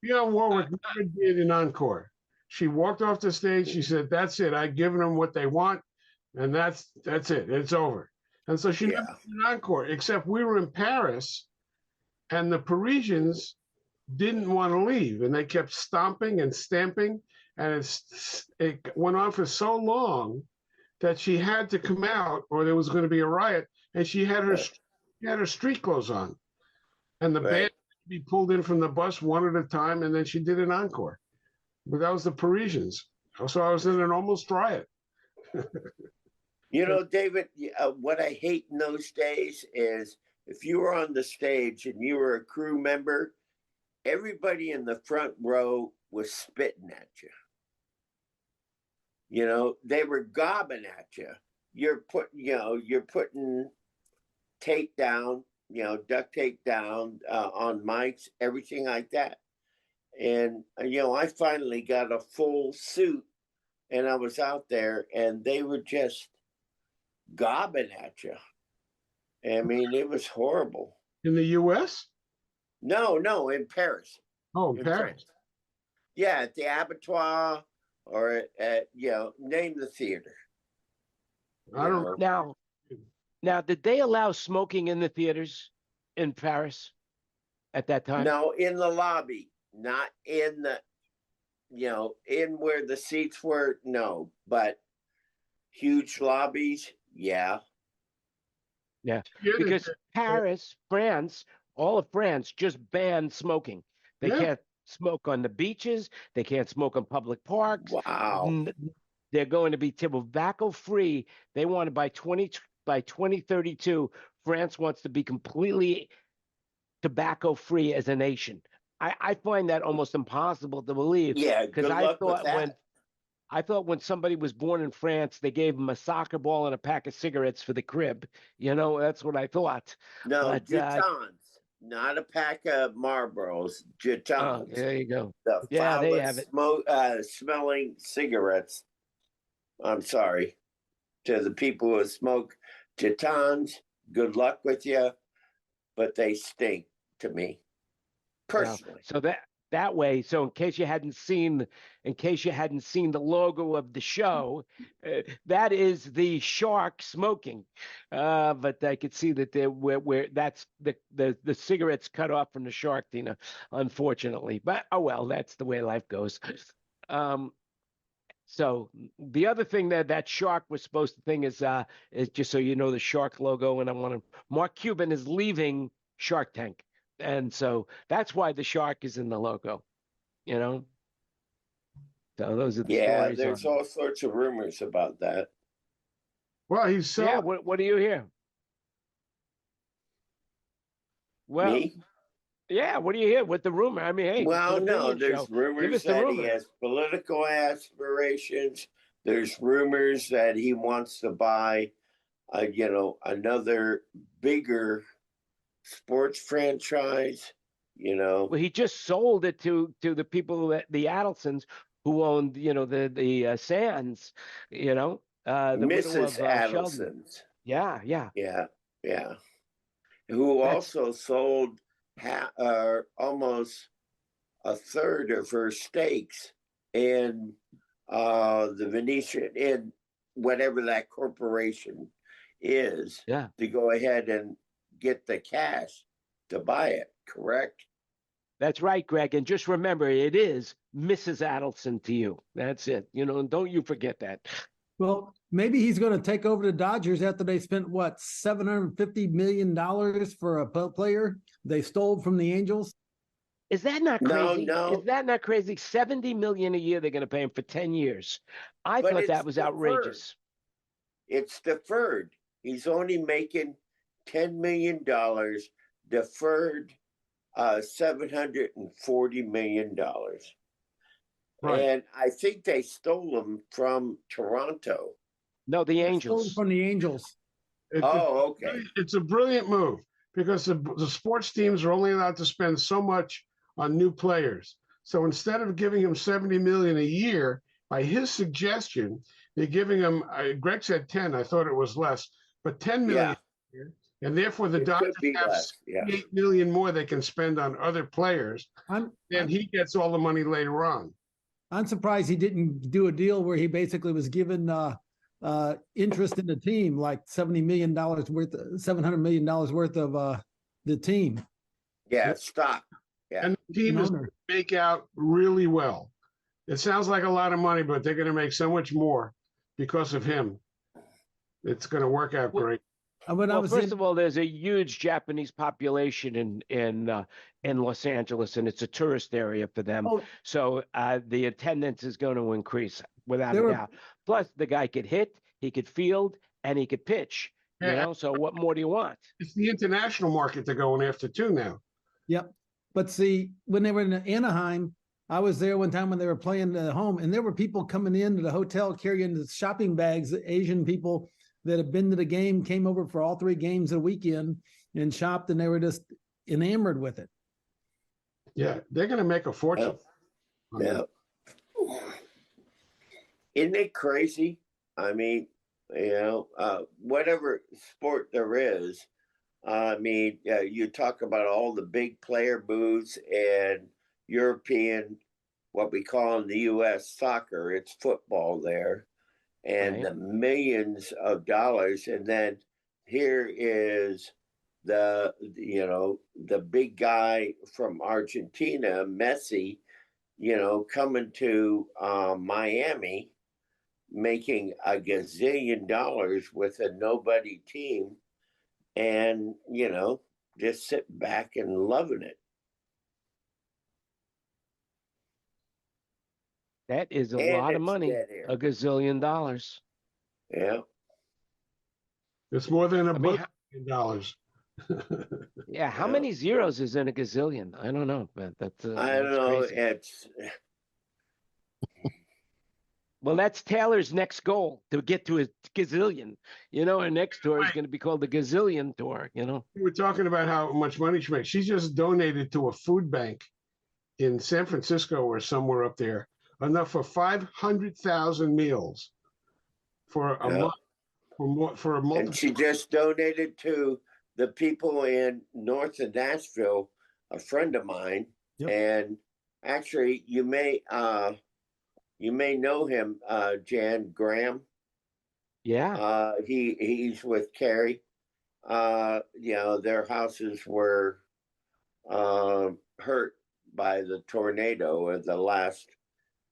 Dionne Warwick never did an encore. She walked off the stage. She said, "That's it. I've given them what they want, and that's it. It's over." And so she never did an encore. Except we were in Paris, and the Parisians didn't want to leave, and they kept stomping and stamping, and it went on for so long that she had to come out, or there was going to be a riot. And she had her street clothes on, and the band be pulled in from the bus one at a time, and then she did an encore. But that was the Parisians. So I was in an almost riot. David, what I hate in those days is if you were on the stage and you were a crew member, everybody in the front row was spitting at you. They were gobbing at you. You're putting tape down, duct tape down on mics, everything like that. And, I finally got a full suit and I was out there and they were just gobbing at you. I mean, it was horrible. In the U.S.? No, in Paris. Oh, in Paris. France. Yeah, at the Abattoir or at, name the theater. I don't know. Now, did they allow smoking in the theaters in Paris at that time? No, in the lobby, not in the, in where the seats were, no, but huge lobbies, yeah. Yeah, because Paris, France, all of France just banned smoking. They can't smoke on the beaches. They can't smoke in public parks. Wow. They're going to be tobacco free. They want to by 2032, France wants to be completely tobacco free as a nation. I find that almost impossible to believe. Yeah, because I thought when somebody was born in France, they gave them a soccer ball and a pack of cigarettes for the crib. That's what I thought. No, Jetons, not a pack of Marlboros. Jetons. Oh, there you go. The they have it. Smelling cigarettes. I'm sorry to the people who smoke Jetons. Good luck with you, but they stink to me personally. So that way. So in case you hadn't seen the logo of the show, that is the shark smoking. But I could see that where that's the cigarettes cut off from the shark, Tina, unfortunately. But oh well, that's the way life goes. So the other thing that shark was supposed to thing is just so you know the shark logo, and I want to Mark Cuban is leaving Shark Tank, and so that's why the shark is in the logo, you know. So those are the Yeah, stories. there's all sorts of rumors about that. Well, he's so Yeah, what do you hear? Well, Me? yeah, what do you hear? What the rumor? I mean, hey, Well, it's an no, opinion there's show. Give rumors us the that he rumor. has political aspirations. There's rumors that he wants to buy, another bigger sports franchise. Well, he just sold it to the people that the Adelsons who owned, the Sands, the widow Mrs. of Sheldon. Adelson's. Yeah, yeah. Yeah. Who That's also sold almost a third of her stakes in the Venetian, in whatever that corporation is, yeah. to go ahead and get the cash to buy it, correct? That's right, Greg. And just remember, it is Mrs. Adelson to you. That's it. And don't you forget that. Well, maybe he's going to take over the Dodgers after they spent what, $750 million for a player they stole from the Angels. Is that not crazy? No. Is that not crazy? $70 million a year they're going to pay him for 10 years. I But thought it's that was outrageous. It's deferred. He's only making $10 million deferred, $740 million. Right. And I think they stole them from Toronto. No, the Stole Angels. from the Angels. Okay. It's a brilliant move because the sports teams are only allowed to spend so much on new players. So instead of giving him 70 million a year, by his suggestion, they're giving him. Greg said 10. I thought it was less, but 10 million. Yeah. A year. And therefore, the It could Dodgers be have less, yeah. 8 million more they can spend on other players, and he gets all the money later on. I'm surprised he didn't do a deal where he basically was given interest in the team, like $700 million worth of the team. Yeah, stock. Yeah. And the team is make out really well. It sounds like a lot of money, but they're going to make so much more because of him. It's going to work out great. Well, first of all, there's a huge Japanese population in Los Angeles, and it's a tourist area for them. So the attendance is going to increase without a doubt. Plus, the guy could hit, he could field, and he could pitch. So what more do you want? It's the international market they're going after too now. Yep. But see, when they were in Anaheim, I was there one time when they were playing at home, and there were people coming into the hotel carrying the shopping bags, Asian people that had been to the game, came over for all 3 games a weekend and shopped, and they were just enamored with it. Yeah, they're going to make a fortune. Yeah. Isn't it crazy? I mean, whatever sport there is, you talk about all the big player moves and European, what we call in the U.S. soccer, it's football there, and the millions of dollars. And then here is the big guy from Argentina, Messi, coming to Miami, making a gazillion dollars with a nobody team, and just sitting back and loving it. That is a lot of money, a gazillion dollars. Yeah. It's more than $1 billion. Yeah. How many zeros is in a gazillion? I don't know, but that's I don't know. Crazy. It's well, that's Taylor's next goal, to get to a gazillion. Her next tour is going to be called the Gazillion Tour. We're talking about how much money she makes. She just donated to a food bank in San Francisco or somewhere up there, enough for 500,000 meals for a month. For a month. And she just donated to the people in north of Nashville, a friend of mine, and Actually, you may know him, Jan Graham. Yeah. He's with Carrie. Their houses were hurt by the tornado or the last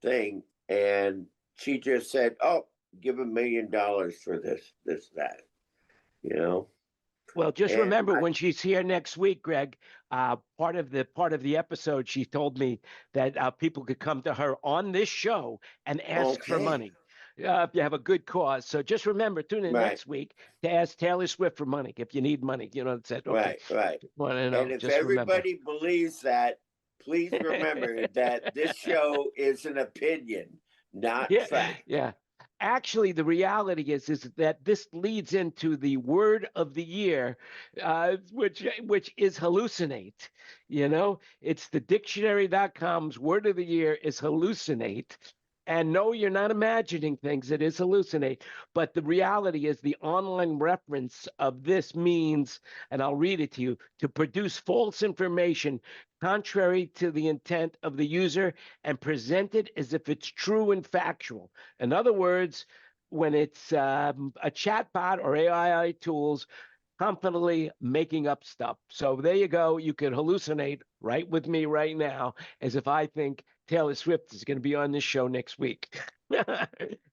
thing, and she just said, "Oh, give $1 million for this, that." Well, just And remember when she's here next week, Greg. Part of the episode, she told me that people could come to her on this show and ask for Okay. money if you have a good cause. So just remember, tune in Right. next week to ask Taylor Swift for money if you need money. You know, it said, okay, Right. well, And if everybody believes that, please remember that this show is an opinion, not fact. Yeah. Actually, the reality is that this leads into the word of the year, which is hallucinate. It's the dictionary.com's word of the year is hallucinate. And no, you're not imagining things. It is hallucinate. But the reality is the online reference of this means, and I'll read it to you, to produce false information contrary to the intent of the user and present it as if it's true and factual. In other words, when it's a chatbot or AI tools confidently making up stuff. So there you go. You can hallucinate right with me right now as if I think Taylor Swift is going to be on this show next week.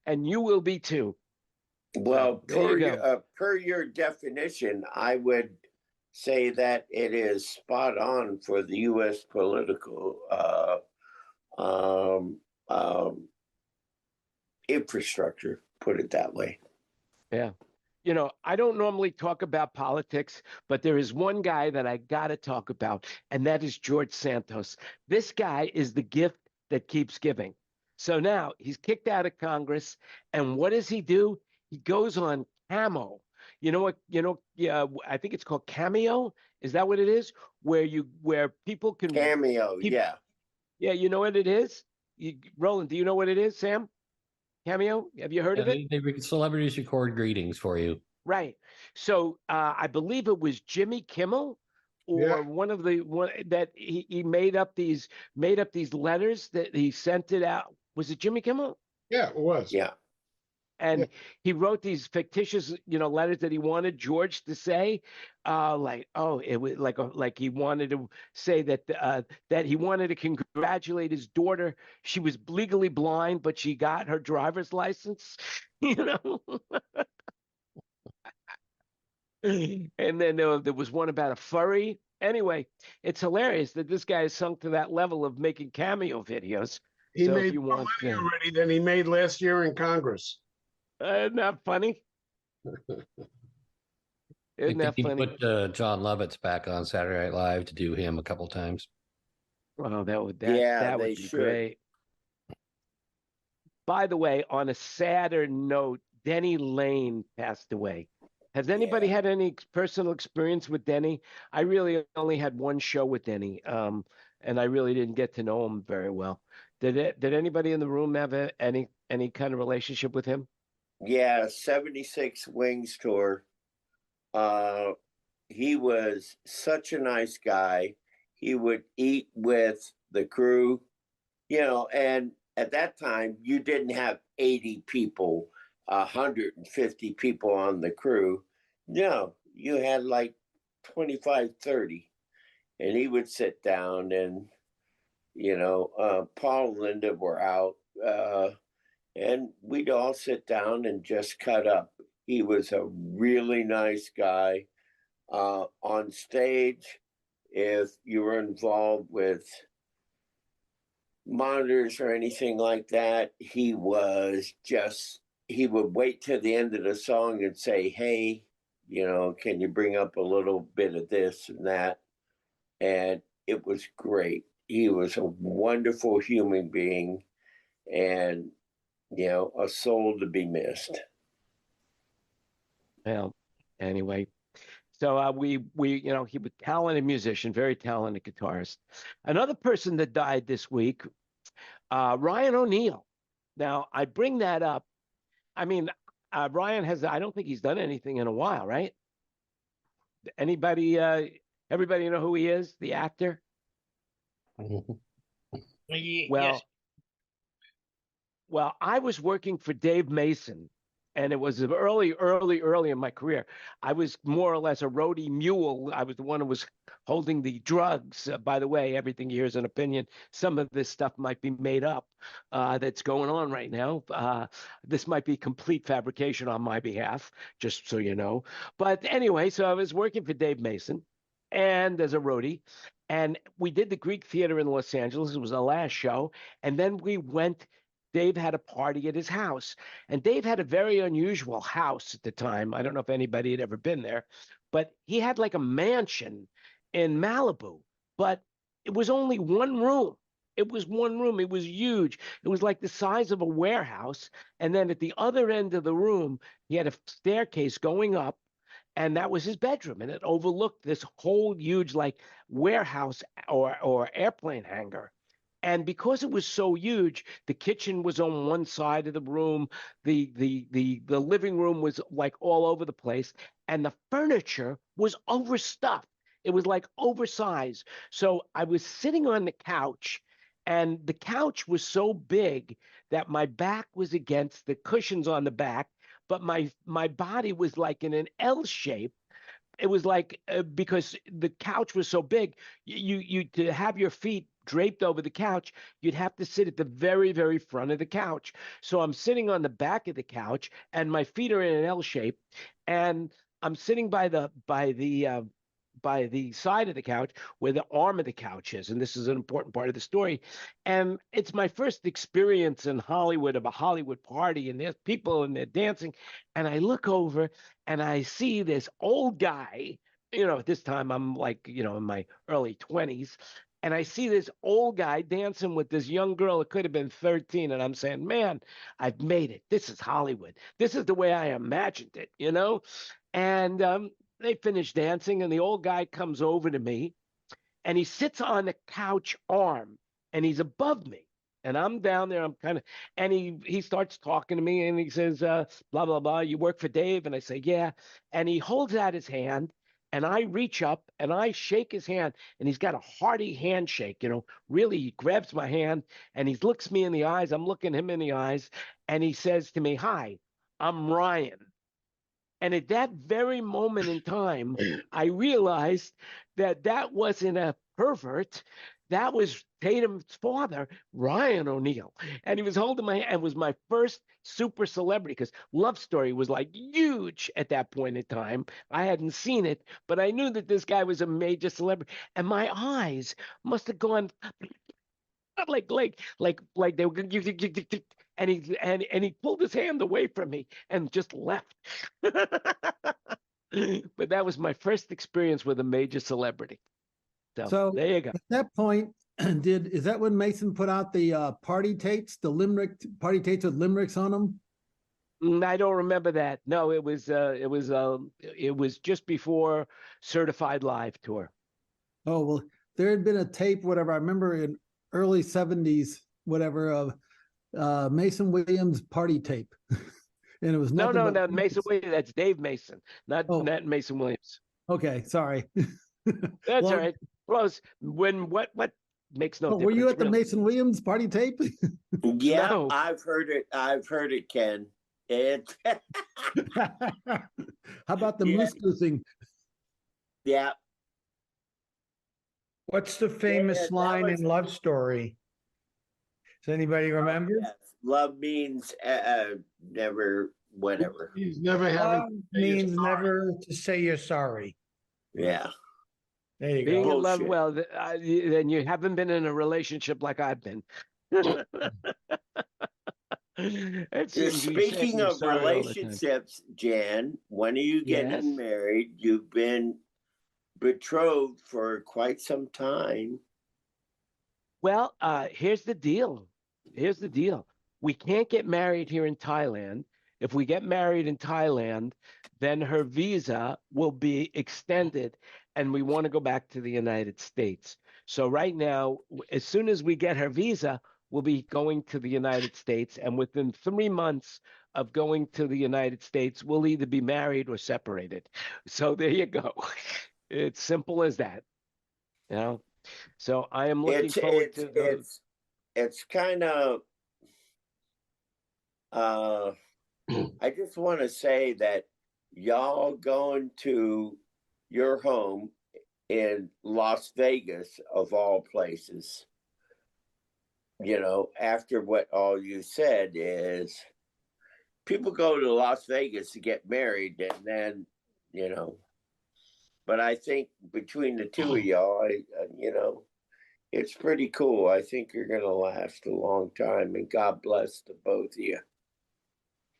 And you will be too. Well, So, per your definition, I would say that it is spot on for the U.S. political infrastructure, put it that way. Yeah. I don't normally talk about politics, but there is one guy that I got to talk about, and that is George Santos. This guy is the gift that keeps giving. So now he's kicked out of Congress, and what does he do? He goes on Camo. You know what? Yeah, I think it's called Cameo. Is that what it is? Where people can Cameo, yeah. Yeah, you know what it is? Roland, do you know what it is, Sam? Cameo? Have you heard of it? Celebrities record greetings for you. Right. So I believe it was Jimmy Kimmel or one that he made up these letters that he sent it out. Was it Jimmy Kimmel? Yeah, it was. Yeah. And he wrote these fictitious, letters that he wanted George to say, it was like he wanted to say that he wanted to congratulate his daughter. She was legally blind, but she got her driver's license. And then there was one about a furry. Anyway, it's hilarious that this guy has sunk to that level of making cameo videos. He So if made you more want, money already than he made last year in Congress. not funny. Isn't that He funny? put John Lovitz back on Saturday Night Live to do him a couple times. Well, that would they be should. great. By the way, on a sadder note, Denny Lane passed away. Has anybody had any personal experience with Denny? I really only had one show with Denny, and I really didn't get to know him very well. Did anybody in the room have any kind of relationship with him? Yeah, 76 Wings tour. He was such a nice guy. He would eat with the crew, and at that time you didn't have 80 people, 150 people on the crew. No, you had like 25, 30. And he would sit down and, Paul and Linda were out, and we'd all sit down and just cut up. He was a really nice guy. On stage, if you were involved with monitors or anything like that, he would wait till the end of the song and say, hey, can you bring up a little bit of this and that? And it was great. He was a wonderful human being and, a soul to be missed. Well, anyway. So he was a talented musician, very talented guitarist. Another person that died this week, Ryan O'Neal. Now, I bring that up. I mean, Ryan I don't think he's done anything in a while, right? Everybody know who he is, the actor? Yes. Well, I was working for Dave Mason, and it was early in my career. I was more or less a roadie mule. I was the one who was holding the drugs. By the way, everything here is an opinion. Some of this stuff might be made up that's going on right now. This might be complete fabrication on my behalf, just so you know. But anyway, so I was working for Dave Mason and as a roadie. And we did the Greek Theater in Los Angeles. It was our last show. And then we went Dave had a party at his house. And Dave had a very unusual house at the time. I don't know if anybody had ever been there, but he had like a mansion in Malibu, but it was only one room. It was one room. It was huge. It was like the size of a warehouse. And then at the other end of the room, he had a staircase going up, and that was his bedroom. And it overlooked this whole huge like warehouse or airplane hangar. And because it was so huge, the kitchen was on one side of the room, the living room was like all over the place, and the furniture was overstuffed. It was like oversized. So I was sitting on the couch, and the couch was so big that my back was against the cushions on the back, but my body was like in an L shape. It was like because the couch was so big, you to have your feet draped over the couch, you'd have to sit at the very front of the couch. So I'm sitting on the back of the couch, and my feet are in an L shape, and I'm sitting by the side of the couch where the arm of the couch is. And this is an important part of the story. And it's my first experience in Hollywood of a Hollywood party, and there's people and they're dancing. And I look over and I see this old guy, at this time I'm like, in my early 20s. And I see this old guy dancing with this young girl. It could have been 13. And I'm saying, man, I've made it. This is Hollywood. This is the way I imagined it. And they finish dancing, and the old guy comes over to me, and he sits on the couch arm, and he's above me. And I'm down there, and he starts talking to me, and he says, blah, blah, blah, you work for Dave? And I say, yeah. And he holds out his hand, and I reach up, and I shake his hand, and he's got a hearty handshake, really, he grabs my hand, and he looks me in the eyes. I'm looking him in the eyes, and he says to me, hi, I'm Ryan. And at that very moment in time, I realized that wasn't a pervert. That was Tatum's father, Ryan O'Neal. And he was holding my hand. It was my first super celebrity because Love Story was like huge at that point in time. I hadn't seen it, but I knew that this guy was a major celebrity. And my eyes must have gone like they were, and he pulled his hand away from me and just left. But that was my first experience with a major celebrity. So there you go. At that point, is that when Mason put out the party tapes, the limerick party tapes with limericks on them? I don't remember that. No, it was just before Certified Live tour. Oh, well, there had been a tape, whatever. I remember in early 70s, whatever, of Mason Williams party tape. And it was no, Mason Williams. That's Dave Mason, not Mason Williams. Okay, sorry. That's all right. Close. When what makes no difference. Were you at the really. Mason Williams party tape? Yeah, No. I've heard it, Ken. How about the moose goosing? Yeah. What's the famous line in Love Story? Does anybody remember? Yes. Love means never, whatever. He's never Love having means never to say you're sorry. Yeah. There you Being go. in love, Bullshit. well, then you haven't been in a relationship like I've been. Speaking of relationships, Jan, when are you getting married? You've been betrothed for quite some time. Well, here's the deal. We can't get married here in Thailand. If we get married in Thailand, then her visa will be extended, and we want to go back to the United States. So right now, as soon as we get her visa, we'll be going to the United States. And within 3 months of going to the United States, we'll either be married or separated. So there you go. It's simple as that. So I am looking forward to it's kind of I just want to say that y'all going to your home in Las Vegas, of all places, after what all you said is people go to Las Vegas to get married and then, but I think between the two of y'all, it's pretty cool. I think you're going to last a long time, and God bless the both of you.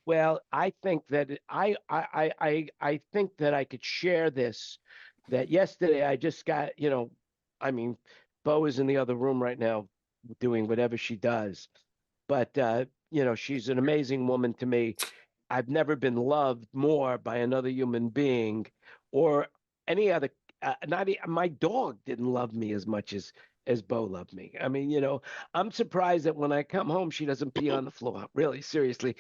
Well, I think that I think that I could share this. That yesterday I just got, I mean, Bo is in the other room right now doing whatever she does, but she's an amazing woman to me. I've never been loved more by another human being or any other. My dog didn't love me as much as Bo loved me. I mean, I'm surprised that when I come home, she doesn't pee on the floor. Really, seriously,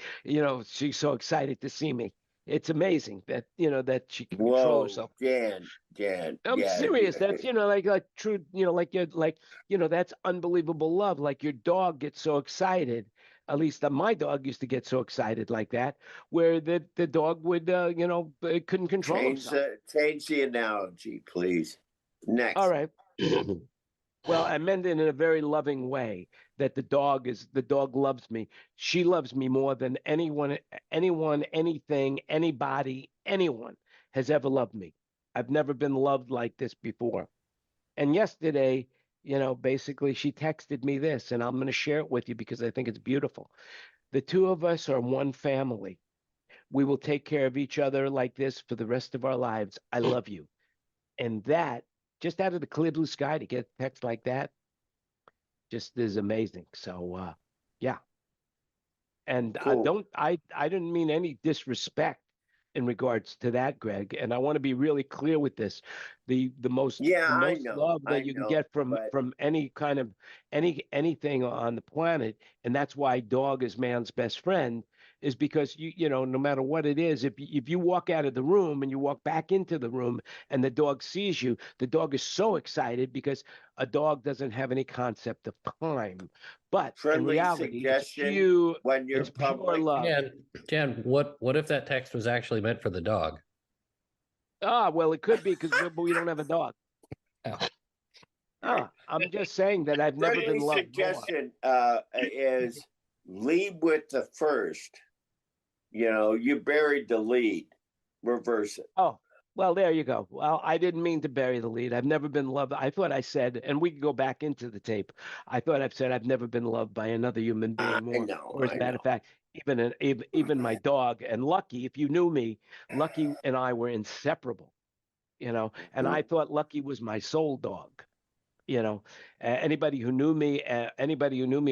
she's so excited to see me. It's amazing that that she can control Whoa, herself. Jan, I'm yeah, serious. That's like true. That's unbelievable love. Like your dog gets so excited. At least my dog used to get so excited like that, where the dog would couldn't control himself. Change the analogy, please. Next. All right. Well, I meant it in a very loving way that the dog loves me. She loves me more than anyone, anything, anybody, anyone has ever loved me. I've never been loved like this before. And yesterday, basically she texted me this, and I'm going to share it with you because I think it's beautiful. The two of us are one family. We will take care of each other like this for the rest of our lives. I love you. And that, just out of the clear blue sky to get a text like that, just is amazing. So, yeah. And Cool. I didn't mean any disrespect in regards to that, Greg. And I want to be really clear with this. The most I know, love that you can get but from any kind of anything on the planet, and that's why dog is man's best friend, is because no matter what it is, if you walk out of the room and you walk back into the room and the dog sees you, the dog is so excited because a dog doesn't have any concept of time. But in friendly reality, it's suggestion when you're it's pure public. love. Jan, what if that text was actually meant for the dog? Well, it could be because we don't have a dog. Oh. I'm just saying that I've never been Friendly loved more. suggestion is lead with the first. You buried the lead. Reverse it. Oh, well, there you go. Well, I didn't mean to bury the lead. I've never been loved. I thought I said, and we can go back into the tape. I thought I've said I've never been loved by another human being more. Or as a matter of fact, even my dog and Lucky, if you knew me, Lucky and I were inseparable. And I thought Lucky was my soul dog. Anybody who knew me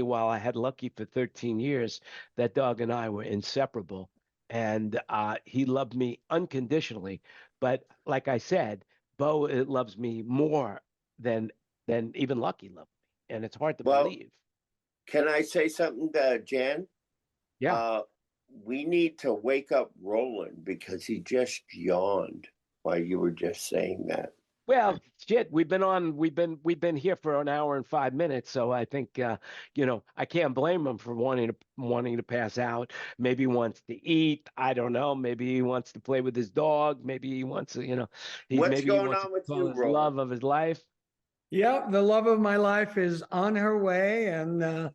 while I had Lucky for 13 years, that dog and I were inseparable. And he loved me unconditionally. But like I said, Bo loves me more than even Lucky loved me. And it's hard to believe. Can I say something to Jan? Yeah. We need to wake up Roland because he just yawned while you were just saying that. Well, shit, we've been here for an hour and 5 minutes, so I think I can't blame him for wanting to pass out. Maybe he wants to eat. I don't know. Maybe he wants to play with his dog. Maybe he wants to, What's going on with you, his Roland? love of his life. Yep, the love of my life is on her way, and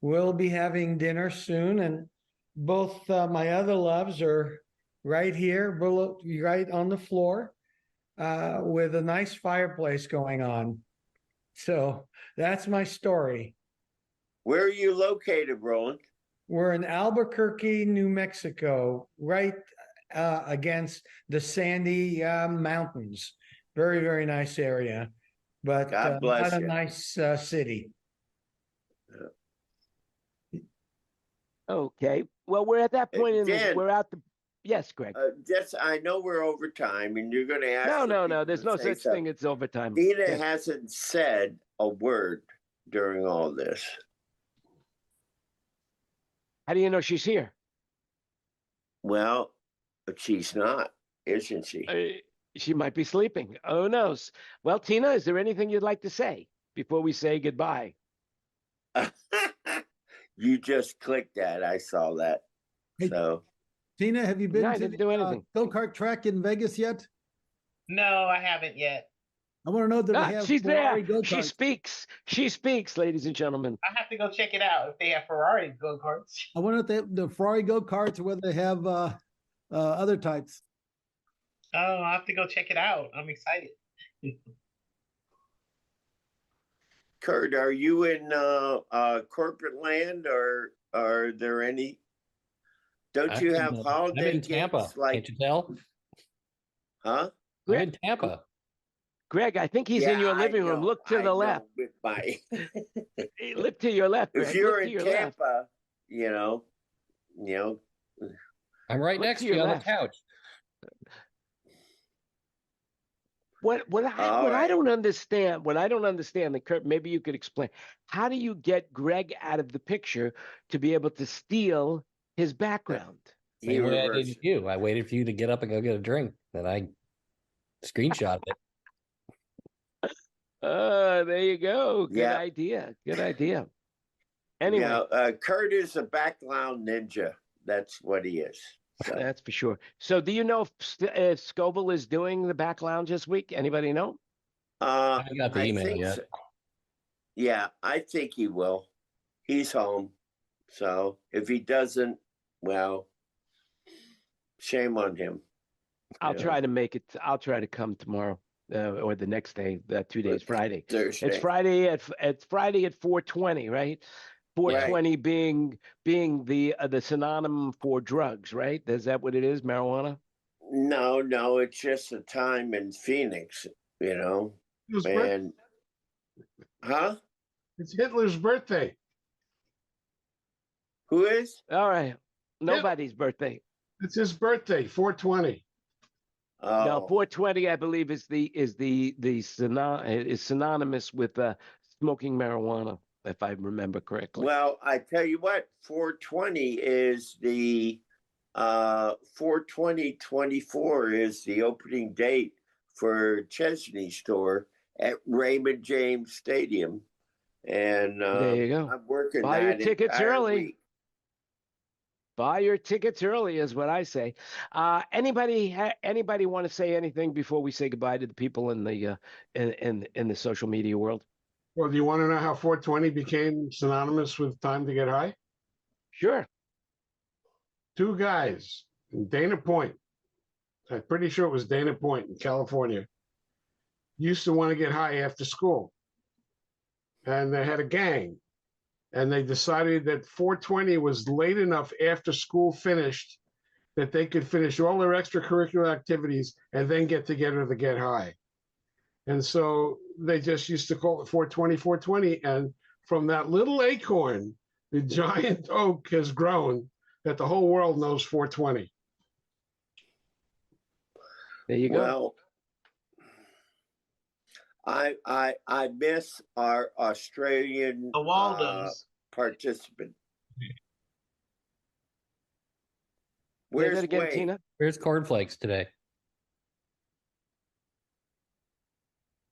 we'll be having dinner soon. And both my other loves are right here, right on the floor, with a nice fireplace going on. So that's my story. Where are you located, Roland? We're in Albuquerque, New Mexico, right against the Sandy Mountains. Very, very nice area, but God bless not you. a nice city. Okay. Well, we're at that point we're out the. Yes, Greg. I know we're over time, and you're going to ask. No. There's no such thing as overtime. Tina hasn't said a word during all this. How do you know she's here? Well, she's not, isn't she? She might be sleeping. Who knows? Well, Tina, is there anything you'd like to say before we say goodbye? You just clicked that. I saw that. Hey, So Tina, have you been No, I to didn't the do anything. go-kart track in Vegas yet? No, I haven't yet. I want to know that they Ah, have she's there. Ferrari She go-karts. speaks. She speaks, ladies and gentlemen. I have to go check it out if they have Ferrari go-karts. I wonder if they have the Ferrari go-karts or whether they have other types. Oh, I have to go check it out. I'm excited. Kurt, are you in corporate land, or are there any? Don't you have I'm holiday in Tampa. gigs like? Can't you tell? Huh? I'm in Tampa. Greg, I think he's in your living room. Look to the left. With my, Look to your left, Greg. if you're Look to in your left. Tampa, you know, I'm right Look next to to you your on left. the couch. What All I right. don't understand, and Kurt, maybe you could explain. How do you get Greg out of the picture to be able to steal his background? he Same way I did reversed. you. I waited for you to get up and go get a drink. Then I screenshot it. There you go. Good Yeah. idea. Good idea. Anyway, Yeah, Kurt is a background ninja. That's what he is. So, that's for sure. So, do you know if Scoble is doing the back lounge this week? Anybody know? I haven't got the I email think yet. so. Yeah, I think he will. He's home. So if he doesn't, well, shame on him. I'll Yeah. try to make it. I'll try to come tomorrow or the next day. 2 days, Friday. Thursday. It's Friday at Friday at 4:20, right? 4:20 being the synonym for drugs, right? Is that what it is? Marijuana? No, it's just a time in Phoenix, Hitler's birthday. and huh? It's Hitler's birthday. Who is? All right. Nobody's birthday. It's his birthday, 420. Oh, No, 420, I believe, is synonymous with smoking marijuana, if I remember correctly. well, I tell you what, 420 is the 4/20/24 is the opening date for Chesney store at Raymond James Stadium, and There you go. I'm working Buy your that tickets entire early. week. Buy your tickets early is what I say. Anybody want to say anything before we say goodbye to the people in the in the social media world? Well, do you want to know how 420 became synonymous with time to get high? Sure. Two guys in Dana Point, I'm pretty sure it was Dana Point in California, used to want to get high after school. And they had a gang. And they decided that 420 was late enough after school finished that they could finish all their extracurricular activities and then get together to get high. And so they just used to call it 420. And from that little acorn, the giant oak has grown that the whole world knows 420. There you go. Well, I miss our Australian The Waldos. participant. Say Where's that again, Wade? Tina? Here's cornflakes today.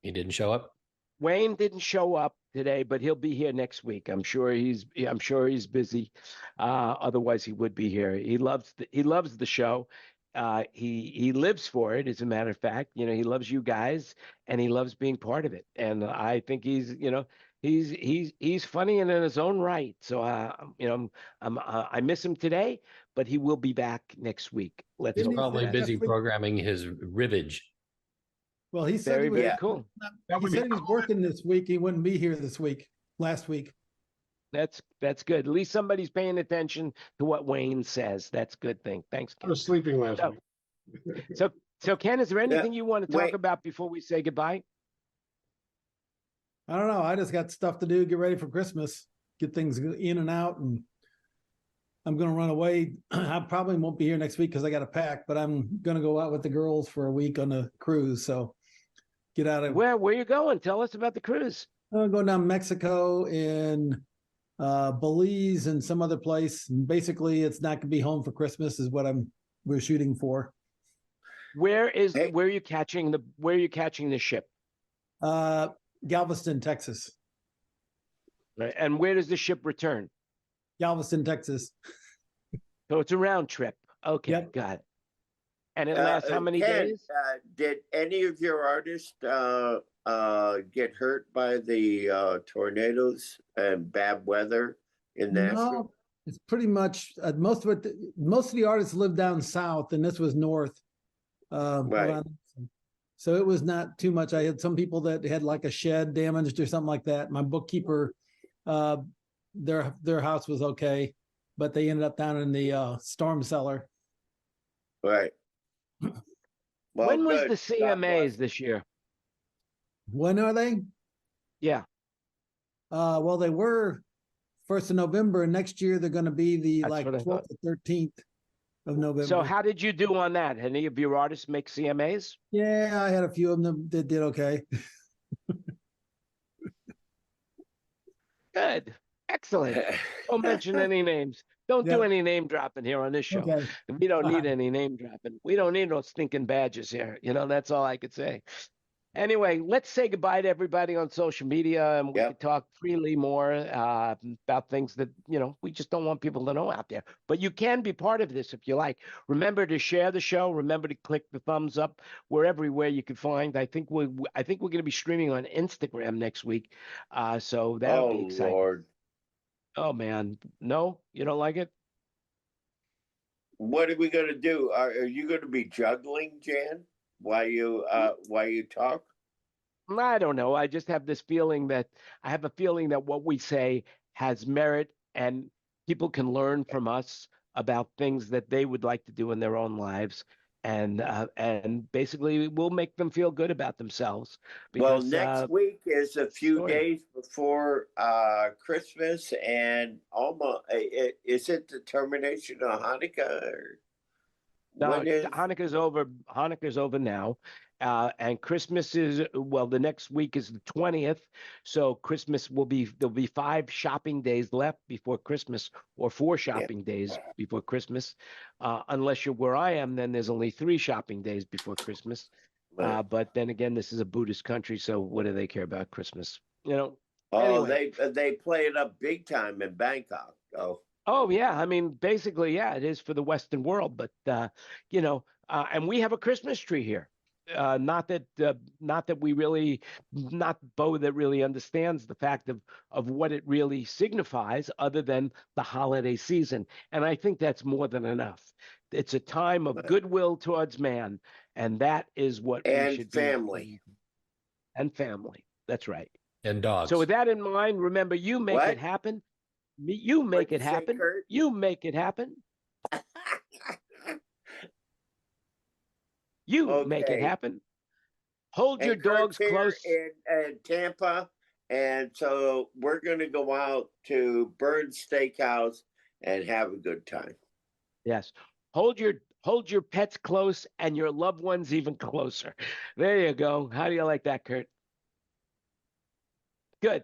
He didn't show up. Wayne didn't show up today, but he'll be here next week. I'm sure he's busy. Otherwise, he would be here. He loves the show. He lives for it. As a matter of fact, he loves you guys, and he loves being part of it. And I think he's funny and in his own right. So I miss him today, but he will be back next week. Let's He's Didn't he hope. probably say busy last week? programming his ribage. Well, he said Very, he was, very Yeah. cool. That he would be said he was working this week. He wouldn't be here last week. That's good. At least somebody's paying attention to what Wayne says. That's a good thing. Thanks, I Ken. was sleeping last So- week. So Ken, is there anything you want to talk Wait. about before we say goodbye? I don't know. I just got stuff to do, get ready for Christmas, get things in and out, and I'm going to run away. I probably won't be here next week because I got to pack, but I'm going to go out with the girls for a week on a cruise. So get out of Where you going? Tell us about the cruise. I'm going down Mexico and Belize and some other place. And basically, it's not going to be home for Christmas is what we're shooting for. Where Hey. are you catching the ship? Galveston, Texas. Right. And where does the ship return? Galveston, Texas. So it's a round trip. Okay, Yep. got it. And it lasts how many Ken, days? Did any of your artists get hurt by the tornadoes and bad weather in Nashville? No, it's pretty much most of it. Most of the artists live down south, and this was north. Right. So it was not too much. I had some people that had like a shed damaged or something like that. My bookkeeper, their house was okay, but they ended up down in the storm cellar. Right. Well, When was good. the God CMAs bless. this year? When are they? Yeah. Well, they were 1st of November, and next year they're going to be the That's like what I 12th thought. or 13th of November. So how did you do on that? Any of your artists make CMAs? Yeah, I had a few of them that did okay. Good. Excellent. Don't mention any names. Don't do Yep. any name dropping here on this show. Okay. We don't need any name dropping. We don't need no stinking badges here. That's all I could say. Anyway, let's say goodbye to everybody on social media, and we Yep. could talk freely more about things that we just don't want people to know out there. But you can be part of this if you like. Remember to share the show. Remember to click the thumbs up. We're everywhere you can find. I think we're going to be streaming on Instagram next week, so that'll be exciting. Lord. Oh man, no, you don't like it? What are we going to do? Are you going to be juggling, Jan, while you talk? I don't know. I just have this feeling that what we say has merit, and people can learn from us about things that they would like to do in their own lives, and basically we'll make them feel good about themselves. Well, Because next week is a few story. days before Christmas, and almost is it the termination of Hanukkah? Or No, when is Hanukkah's over. Hanukkah's over now, and Christmas is the next week is the 20th. So Christmas there'll be 5 shopping days left before Christmas, or 4 shopping days before Christmas. Unless you're where I am, then there's only 3 shopping days before Christmas. But then again, this is a Buddhist country, so what do they care about Christmas? Oh, Anyway. they play it up big time in Bangkok. Oh yeah, I mean, basically, yeah, it is for the Western world, but and we have a Christmas tree here. Not that Bo that really understands the fact of what it really signifies, other than the holiday season, and I think that's more than enough. It's a time of goodwill towards man, and that is what we should family. And family. That's right. And dogs. So with that in mind, remember, you make it happen. You make it happen. You make it happen. You make it happen. Hold your dogs close. In Tampa, and so we're going to go out to Bird's Steakhouse and have a good time. Yes. Hold your pets close and your loved ones even closer. There you go. How do you like that, Kurt? Good.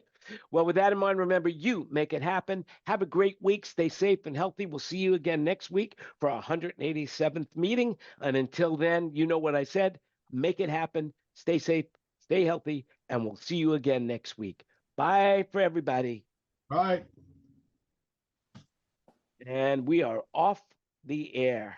Well, with that in mind, remember, you make it happen. Have a great week. Stay safe and healthy. We'll see you again next week for our 187th meeting. And until then, you know what I said. Make it happen. Stay safe, stay healthy, and we'll see you again next week. Bye for everybody. Bye. And we are off the air.